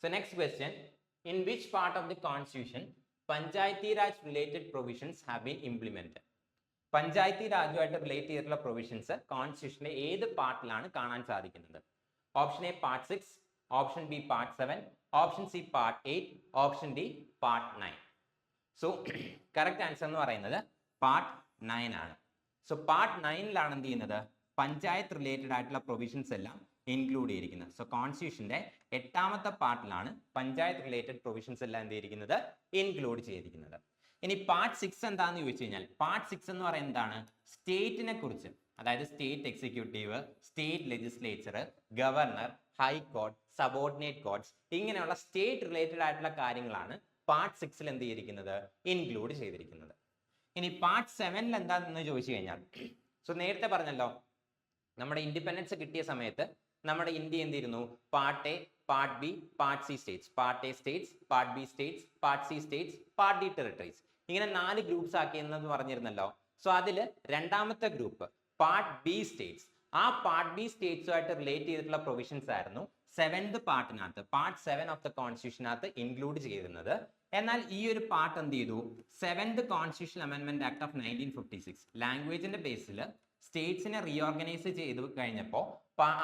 So next question, in which part of the constitution Panchayati Raj related provisions have been implemented? Panchayati രാജുമായിട്ട് റിലേറ്റ് ചെയ്തിട്ടുള്ള പ്രൊവിഷൻസ് കോൺസ്റ്റിറ്റ്യൂഷനിലെ ഏത് പാർട്ടിലാണ് കാണാൻ സാധിക്കുന്നത്? Option A part 6, option B part 7, option C part 8, option D part 9. So correct answer എന്ന് പറയുന്നത് part 9 ആണ്. സോ പാർട്ട് 9 എന്ത് ചെയ്യുന്നത്, പഞ്ചായത്ത് റിലേറ്റഡ് ആയിട്ടുള്ള പ്രൊവിഷൻസ് എല്ലാം ഇൻക്ലൂഡ് ചെയ്തിരിക്കുന്നത്. സോ കോൺസ്റ്റിറ്റ്യൂഷന്റെ 8ാമത്തെ പാർട്ടിലാണ് പഞ്ചായത്ത് റിലേറ്റഡ് പ്രൊവിഷൻസ് എല്ലാം എന്ത് ചെയ്തിരിക്കുന്നത്, ഇൻക്ലൂഡ് ചെയ്തിരിക്കുന്നത്. ഇനി പാർട്ട് 6 എന്താണെന്ന് ചോദിച്ചു കഴിഞ്ഞാൽ, പാർട്ട് 6 എന്ന് പറയുന്നത് എന്താണ്, സ്റ്റേറ്റിനെ കുറിച്ച്, അതായത് state executive, state legislature, governor, high court, subordinate courts ഇങ്ങനെയുള്ള സ്റ്റേറ്റ് റിലേറ്റഡ് ആയിട്ടുള്ള കാര്യങ്ങളാണ് പാർട്ട് 6 എന്ത് ചെയ്തിരിക്കുന്നത്, ഇൻക്ലൂഡ് ചെയ്തിരിക്കുന്നത്. ഇനി പാർട്ട് 7 എന്താണെന്ന് ചോദിച്ചു കഴിഞ്ഞാൽ, സോ നേരത്തെ പറഞ്ഞല്ലോ നമ്മുടെ ഇൻഡിപെൻഡൻസ് കിട്ടിയ സമയത്ത് നമ്മുടെ ഇന്ത്യ എന്തിരുന്നു, part A, part B, part C states, part A states, part B states, part C states, part D territories ഇങ്ങനെ 4 ഗ്രൂപ്പ്സ് ആക്കിയെന്ന് പറഞ്ഞിരുന്നല്ലോ. സോ അതിൽ 2ാമത്തെ ഗ്രൂപ്പ് പാർട്ട് ബി സ്റ്റേറ്റ്സ്, ആ പാർട്ട് ബി സ്റ്റേറ്റ്സുമായിട്ട് റിലേറ്റ് ചെയ്തിട്ടുള്ള പ്രൊവിഷൻസ് ആയിരുന്നു 7th പാർട്ടിനകത്ത്, പാർട്ട് 7 ഓഫ് ദ കോൺസ്റ്റിറ്റ്യൂഷനകത്ത് ഇൻക്ലൂഡ് ചെയ്തിരുന്നത്. എന്നാൽ ഈ ഒരു പാർട്ട് എന്ത് ചെയ്തു, 7th കോൺസ്റ്റിറ്റ്യൂഷൻ അമെൻമെന്റ് ആക്ട് ഓഫ് 1956 ലാംഗ്വേജിന്റെ ബേസിൽ സ്റ്റേറ്റ്സിനെ റീഓർഗനൈസ് ചെയ്ത് കഴിഞ്ഞപ്പോൾ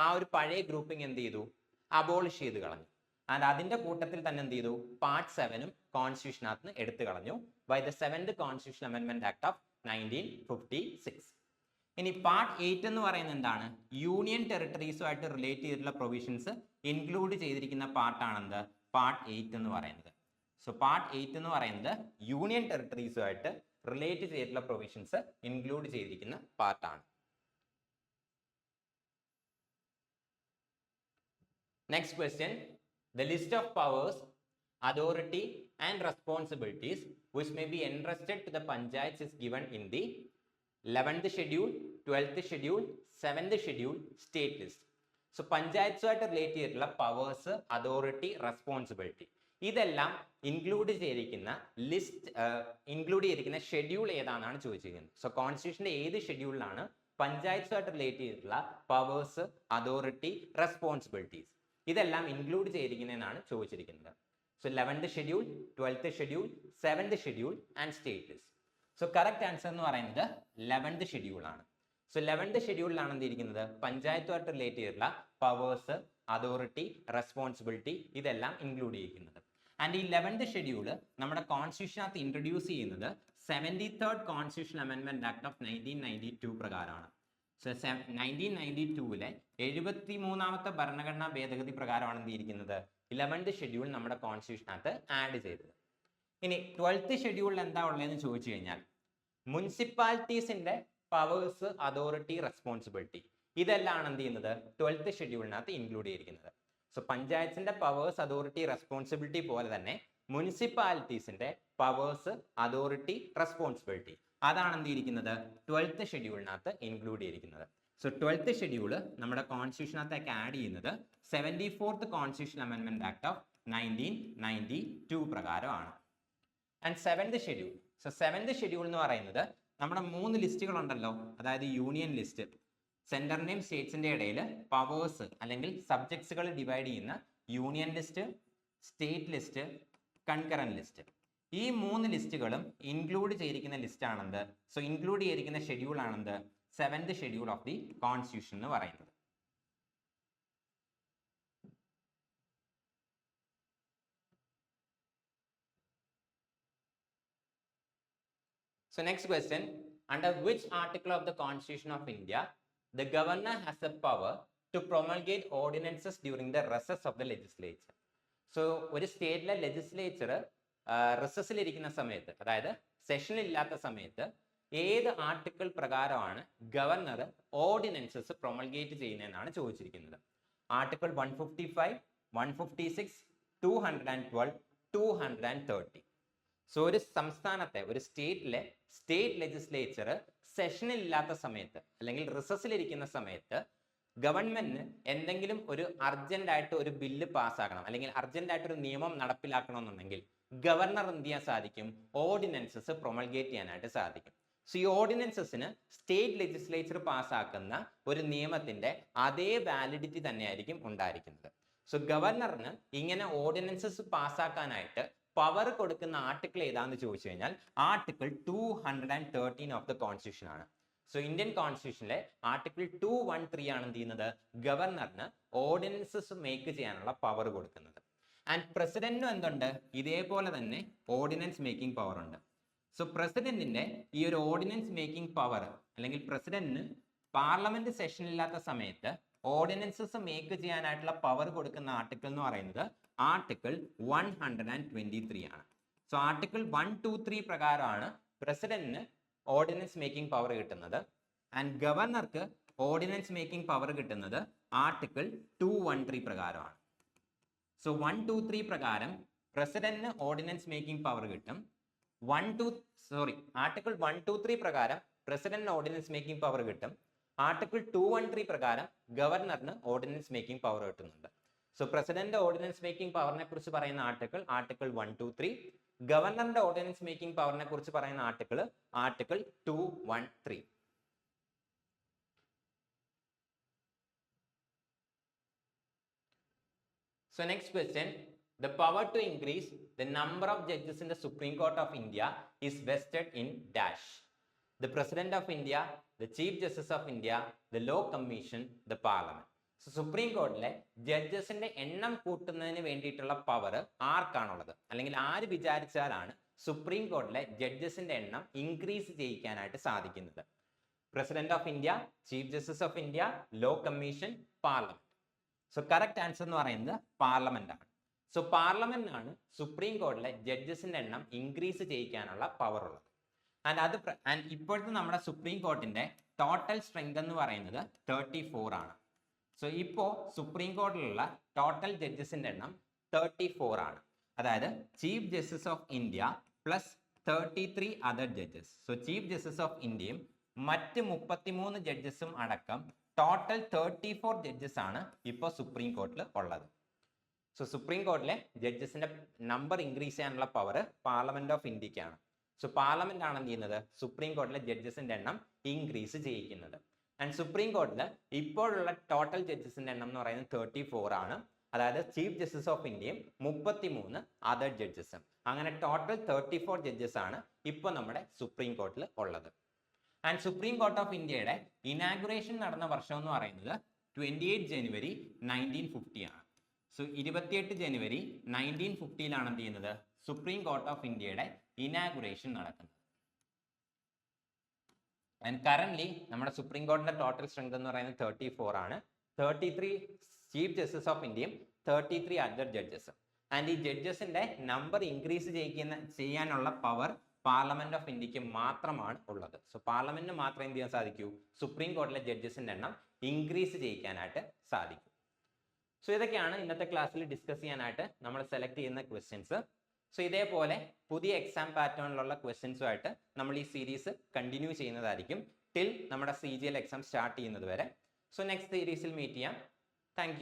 ആ ഒരു പഴയ ഗ്രൂപ്പിംഗ് എന്ത് ചെയ്തു, അബോളിഷ് ചെയ്ത് കളഞ്ഞു. ആൻഡ് അതിന്റെ കൂട്ടത്തിൽ തന്നെ എന്ത് ചെയ്തു, പാർട്ട് 7ഉം കോൺസ്റ്റിറ്റ്യൂഷനകത്ത് നിന്ന് എടുത്തു കളഞ്ഞു ബൈ ദ 7th കോൺസ്റ്റിറ്റ്യൂഷൻ അമെൻമെന്റ് ആക്ട് ഓഫ് 1956. ഇനി പാർട്ട് 8 എന്ന് പറയുന്നത് എന്താണ്, യൂണിയൻ ടെറിട്ടറീസുമായിട്ട് റിലേറ്റ് ചെയ്തിട്ടുള്ള പ്രൊവിഷൻസ് ഇൻക്ലൂഡ് ചെയ്തിരിക്കുന്ന പാർട്ടാണെന്ത്, പാർട്ട് 8 എന്ന് പറയുന്നത്. സോ പാർട്ട് 8 എന്ന് പറയുന്നത് യൂണിയൻ ടെറിട്ടറീസുമായിട്ട് റിലേറ്റ് ചെയ്തിട്ടുള്ള പ്രൊവിഷൻസ് ഇൻക്ലൂഡ് ചെയ്തിരിക്കുന്ന പാർട്ടാണ്. Next question, the list of powers, authority and responsibilities which may be entrusted to the panchayats is given in the 11th schedule, 12th schedule, 7th schedule, state list. So പഞ്ചായത്തുമായിട്ട് relate ചെയ്തിട്ടുള്ള powers, authority, responsibility ഇതെല്ലാം include ചെയ്തിരിക്കുന്ന schedule ഏതാണെന്നാണ് ചോദിച്ചിരിക്കുന്നത്. So കോൺസ്റ്റിറ്റ്യൂഷന്റെ ഏത് ഷെഡ്യൂളിലാണ് പഞ്ചായത്തുമായിട്ട് റിലേറ്റ് ചെയ്തിട്ടുള്ള പവേഴ്സ്, അതോറിറ്റി, റെസ്പോൺസിബിലിറ്റീസ് ഇതെല്ലാം ഇൻക്ലൂഡ് ചെയ്തിരിക്കുന്നതെന്നാണ് ചോദിച്ചിരിക്കുന്നത്. So 11th schedule, 12th schedule, 7th schedule and state list. So correct answer എന്ന് പറയുന്നത് 11th ഷെഡ്യൂൾ ആണ്. സോ 11th ഷെഡ്യൂളിലാണ് എന്തിരിക്കുന്നത്, പഞ്ചായത്തുമായിട്ട് റിലേറ്റ് ചെയ്തിട്ടുള്ള പവേഴ്സ്, അതോറിറ്റി, റെസ്പോൺസിബിലിറ്റി ഇതെല്ലാം ഇൻക്ലൂഡ് ചെയ്തിരിക്കുന്നത്. ആൻഡ് ഈ 11th ഷെഡ്യൂള് നമ്മുടെ കോൺസ്റ്റിറ്റ്യൂഷനകത്ത് ഇൻട്രൊഡ്യൂസ് ചെയ്യുന്നത് 73rd കോൺസ്റ്റിറ്റ്യൂഷൻ അമെൻമെന്റ് ആക്ട് ഓഫ് 1992 പ്രകാരമാണ്. സോ 1992 73ാമത്തെ ഭരണഘടനാ ഭേദഗതി പ്രകാരമാണ് എന്തിരിക്കുന്നത് 11th ഷെഡ്യൂൾ നമ്മുടെ കോൺസ്റ്റിറ്റ്യൂഷനകത്ത് ആഡ് ചെയ്തത്. ഇനി 12th ഷെഡ്യൂളിൽ എന്താ ഉള്ളതെന്ന് ചോദിച്ചു കഴിഞ്ഞാൽ മുനിസിപ്പാലിറ്റീസിന്റെ പവേഴ്സ്, അതോറിറ്റി, റെസ്പോൺസിബിലിറ്റി ഇതെല്ലാം എന്ത് ചെയ്യുന്നത് 12th ഷെഡ്യൂളിനകത്ത് ഇൻക്ലൂഡ് ചെയ്തിരിക്കുന്നത്. സോ പഞ്ചായത്തിന്റെ പവേഴ്സ്, അതോറിറ്റി, റെസ്പോൺസിബിലിറ്റി പോലെ തന്നെ മുനിസിപ്പാലിറ്റീസിന്റെ പവേഴ്സ്, അതോറിറ്റി, റെസ്പോൺസിബിലിറ്റി അതാണ് എന്തിരിക്കുന്നത് 12th ഷെഡ്യൂളിനകത്ത് ഇൻക്ലൂഡ് ചെയ്തിരിക്കുന്നത്. സോ 12th ഷെഡ്യൂൾ നമ്മുടെ കോൺസ്റ്റിറ്റ്യൂഷനകത്തേക്ക് ആഡ് ചെയ്യുന്നത് 74th കോൺസ്റ്റിറ്റ്യൂഷൻ അമെൻമെന്റ് ആക്ട് ഓഫ് 1992 പ്രകാരമാണ്. And 7th schedule. So 7th schedule എന്ന് പറയുന്നത് നമ്മുടെ 3 ലിസ്റ്റുകൾ ഉണ്ടല്ലോ, അതായത് യൂണിയൻ ലിസ്റ്റ്, സെന്ററിന്റെയും സ്റ്റേറ്റ്സിന്റെ ഇടയിൽ പവേഴ്സ് അല്ലെങ്കിൽ സബ്ജക്ട്സുകൾ ഡിവൈഡ് ചെയ്യുന്ന union list, state list, concurrent list. ഈ 3 ലിസ്റ്റുകളും ഇൻക്ലൂഡ് ചെയ്തിരിക്കുന്ന ലിസ്റ്റ് ആണെന്ത്, സോ ഇൻക്ലൂഡ് ചെയ്തിരിക്കുന്ന ഷെഡ്യൂൾ ആണെന്ത് 7th schedule of the constitution എന്ന് പറയുന്നത്. So next question, under which article of the Constitution of India the governor has the power to promulgate ordinances during the recess of the legislature? So ഒരു സ്റ്റേറ്റിലെ legislature റിസസിൽ ഇരിക്കുന്ന സമയത്ത്, അതായത് സെഷനിൽ ഇല്ലാത്ത സമയത്ത് ഏത് ആർട്ടിക്കിൾ പ്രകാരമാണ് ഗവർണർ ഓർഡിനൻസസ് പ്രൊമൾഗേറ്റ് ചെയ്യുന്നതെന്നാണ് ചോദിച്ചിരിക്കുന്നത്. ആർട്ടിക്കിൾ 155, 156, 212, 230. സോ ഒരു സംസ്ഥാനത്തെ, ഒരു സ്റ്റേറ്റിലെ സ്റ്റേറ്റ് ലെജിസ്ലേച്ചർ സെഷനിൽ ഇല്ലാത്ത സമയത്ത് അല്ലെങ്കിൽ റിസസിലിരിക്കുന്ന സമയത്ത് ഗവൺമെന്റിന് എന്തെങ്കിലും ഒരു അർജന്റ് ആയിട്ട് ഒരു ബില്ല് പാസ്സാക്കണം അല്ലെങ്കിൽ അർജന്റ് ആയിട്ട് ഒരു നിയമം നടപ്പിലാക്കണമെന്നുണ്ടെങ്കിൽ ഗവർണർ എന്ത് ചെയ്യാൻ സാധിക്കും, ഓർഡിനൻസസ് പ്രൊമൾഗേറ്റ് ചെയ്യാനായിട്ട് സാധിക്കും. സോ ഈ ഓർഡിനൻസസിന് സ്റ്റേറ്റ് ലെജിസ്ലേച്ചർ പാസ്സാക്കുന്ന ഒരു നിയമത്തിന്റെ അതേ വാലിഡിറ്റി തന്നെയായിരിക്കും ഉണ്ടായിരിക്കുന്നത്. സോ ഗവർണറിന് ഇങ്ങനെ ഓർഡിനൻസസ് പാസ്സാക്കാനായിട്ട് പവർ കൊടുക്കുന്ന ആർട്ടിക്കിൾ ഏതാന്ന് ചോദിച്ചു കഴിഞ്ഞാൽ ആർട്ടിക്കിൾ 213 ഓഫ് ദ കോൺസ്റ്റിറ്റ്യൂഷൻ ആണ്. സോ ഇന്ത്യൻ കോൺസ്റ്റിറ്റ്യൂഷനിലെ ആർട്ടിക്കിൾ 213 ആണ് എന്ത് ചെയ്യുന്നത്, ഗവർണറിന് ഓർഡിനൻസസ് മേക്ക് ചെയ്യാനുള്ള പവർ കൊടുക്കുന്നത്. ആൻഡ് പ്രസിഡന്റിനും എന്തുണ്ട്, ഇതേപോലെ തന്നെ ഓർഡിനൻസ് മേക്കിംഗ് പവർ ഉണ്ട്. സോ പ്രസിഡന്റിന്റെ ഈ ഒരു ഓർഡിനൻസ് മേക്കിംഗ് പവർ അല്ലെങ്കിൽ പ്രസിഡന്റിന് പാർലമെന്റ് സെഷൻ ഇല്ലാത്ത സമയത്ത് ഓർഡിനൻസസ് മേക്ക് ചെയ്യാനായിട്ടുള്ള പവർ കൊടുക്കുന്ന ആർട്ടിക്കിൾ എന്ന് പറയുന്നത് ആർട്ടിക്കിൾ 123 ആണ്. സോ ആർട്ടിക്കിൾ 123 പ്രകാരമാണ് പ്രസിഡന്റിന് ഓർഡിനൻസ് മേക്കിംഗ് പവർ കിട്ടുന്നത്. ആൻഡ് ഗവർണർക്ക് ഓർഡിനൻസ് മേക്കിംഗ് പവർ കിട്ടുന്നത് ആർട്ടിക്കിൾ 213 പ്രകാരമാണ്. സോ 123 പ്രകാരം പ്രസിഡന്റിന് ഓർഡിനൻസ് മേക്കിംഗ് പവർ കിട്ടും. ആർട്ടിക്കിൾ 123 പ്രകാരം പ്രസിഡന്റിന് ഓർഡിനൻസ് മേക്കിംഗ് പവർ കിട്ടും. ആർട്ടിക്കിൾ 213 പ്രകാരം ഗവർണറിന് ഓർഡിനൻസ് മേക്കിംഗ് പവർ കിട്ടുന്നുണ്ട്. സോ പ്രസിഡന്റ് ഓർഡിനൻസ് മേക്കിംഗ് പവറിനെ കുറിച്ച് പറയുന്ന ആർട്ടിക്കിൾ 123, ഗവർണറിന്റെ ഓർഡിനൻസ് മേക്കിംഗ് പവറിനെ കുറിച്ച് പറയുന്ന article 213. So next question, the power to increase the number of judges in the Supreme Court of India is vested in dash: the President of India, the Chief Justice of India, the Law Commission, the Parliament. Supreme കോടതിയിലെ ജഡ്ജസിന്റെ എണ്ണം കൂട്ടുന്നതിന് വേണ്ടിയിട്ടുള്ള power ആർക്കാണുള്ളത്, അല്ലെങ്കിൽ ആര് വിചാരിച്ചാലാണ് supreme കോടതിയിലെ ജഡ്ജസിന്റെ എണ്ണം increase ചെയ്യിക്കാനായിട്ട് സാധിക്കുന്നത്? President of India, chief justice of India, law commission, parliament. So correct answer എന്ന് പറയുന്നത് പാർലമെന്റ് ആണ്. സോ പാർലമെന്റിനാണ് സുപ്രീം കോടതിയിലെ ജഡ്ജസിന്റെ എണ്ണം ഇൻക്രീസ് ചെയ്യിക്കാനുള്ള പവർ ഉള്ളത്. ആൻഡ് ഇപ്പോഴത്തെ നമ്മുടെ സുപ്രീം കോർട്ടിന്റെ ടോട്ടൽ സ്ട്രെങ്ത് എന്ന് പറയുന്നത് 34 ആണ്. സോ ഇപ്പോ സുപ്രീം കോടതിയിലുള്ള ടോട്ടൽ ജഡ്ജസിന്റെ എണ്ണം 34 ആണ്. അതായത് chief justice of India plus 33 other judges. So chief justice of ഇന്ത്യയും മറ്റ് 33 ജഡ്ജസും അടക്കം ടോട്ടൽ 34 ജഡ്ജസ് ആണ് ഇപ്പോൾ സുപ്രീം കോർട്ടിൽ ഉള്ളത്. സോ സുപ്രീം കോർട്ടിലെ ജഡ്ജസിന്റെ നമ്പർ ഇൻക്രീസ് ചെയ്യാനുള്ള പവർ പാർലമെന്റ് ഓഫ് ഇന്ത്യക്കാണ്. സോ പാർലമെന്റ് ആണ് എന്ത് ചെയ്യുന്നത്? സുപ്രീം കോർട്ടിലെ ജഡ്ജസിന്റെ എണ്ണം ഇൻക്രീസ് ചെയ്യിക്കുന്നത്. ആൻഡ് സുപ്രീം കോർട്ടിൽ ഇപ്പോഴുള്ള ടോട്ടൽ ജഡ്ജസിന്റെ എണ്ണം എന്ന് പറയുന്നത് 34 ആണ്. അതായത് ചീഫ് ജസ്റ്റിസ് ഓഫ് ഇന്ത്യയും 33 അതർ ജഡ്ജസും. അങ്ങനെ ടോട്ടൽ 34 ജഡ്ജസ് ആണ് ഇപ്പോൾ നമ്മുടെ സുപ്രീം കോർട്ടിൽ ഉള്ളത്. ആൻഡ് സുപ്രീം കോർട്ട് ഓഫ് ഇന്ത്യയുടെ ഇനാഗുറേഷൻ നടന്ന വർഷം എന്ന് പറയുന്നത് 28 ജനുവരി 1950 ആണ്. സോ 28 ജനുവരി 1950 എന്ത് ചെയ്യുന്നത്? സുപ്രീം കോർട്ട് ഓഫ് ഇന്ത്യയുടെ ഇനാഗുറേഷൻ നടക്കുന്നത്. ആൻഡ് കറന്റ് നമ്മുടെ സുപ്രീം കോർട്ടിന്റെ ടോട്ടൽ സ്ട്രെങ്ത് എന്ന് പറയുന്നത് 34 ആണ്. 33 ചീഫ് ജസ്റ്റിസ് ഓഫ് ഇന്ത്യയും 33 അതർ ജഡ്ജസും. ആൻഡ് ഈ ജഡ്ജസിന്റെ നമ്പർ ഇൻക്രീസ് ചെയ്യാനുള്ള പവർ പാർലമെന്റ് ഓഫ് ഇന്ത്യക്ക് മാത്രമാണ് ഉള്ളത്. സോ പാർലമെന്റിന് മാത്രമേ എന്ത് ചെയ്യാൻ സാധിക്കൂ? സുപ്രീം കോർട്ടിലെ ജഡ്ജസിന്റെ എണ്ണം ഇൻക്രീസ് ചെയ്യിക്കാനായിട്ട് സാധിക്കും. സോ ഇതൊക്കെയാണ് ഇന്നത്തെ ക്ലാസ്സിൽ ഡിസ്കസ് ചെയ്യാനായിട്ട് നമ്മൾ സെലക്ട് ചെയ്യുന്ന ക്വസ്റ്റ്യൻസ്. സോ ഇതേപോലെ പുതിയ എക്സാം പാറ്റേണിലുള്ള ക്വസ്റ്റ്യൻസുമായിട്ട് നമ്മൾ ഈ സീരീസ് കണ്ടിന്യൂ ചെയ്യുന്നതായിരിക്കും ടിൽ നമ്മുടെ CGL എക്സാം സ്റ്റാർട്ട് ചെയ്യുന്നത് വരെ. സോ നെക്സ്റ്റ് സീരീസിൽ മീറ്റ് ചെയ്യാം. താങ്ക്